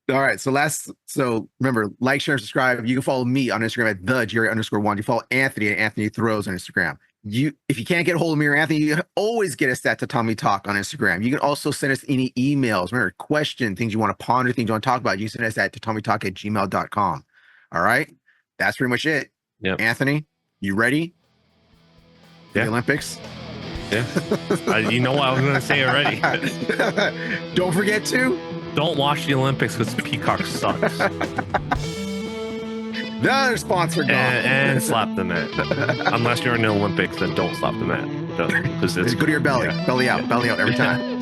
All right. So remember, like, share, and subscribe. You can follow me on Instagram at @Jerry_1. You follow Anthony at Anthony Throws on Instagram. If you can't get a hold of me or Anthony, you can always get us at Tatami Talk on Instagram. You can also send us any emails, remember, questions, things you want to ponder, things you want to talk about. You can send us at tatamitalk@gmail.com. All right. That's pretty much it. Yep. Anthony, you ready? The Olympics? Yeah. You know what? I was going to say already. Don't forget to. Don't watch the Olympics because Peacock sucks. Another sponsor gone. And slap the mat. Unless you're in the Olympics, then don't slap the mat. Because it's Go to your belly. Yeah. Belly out every time.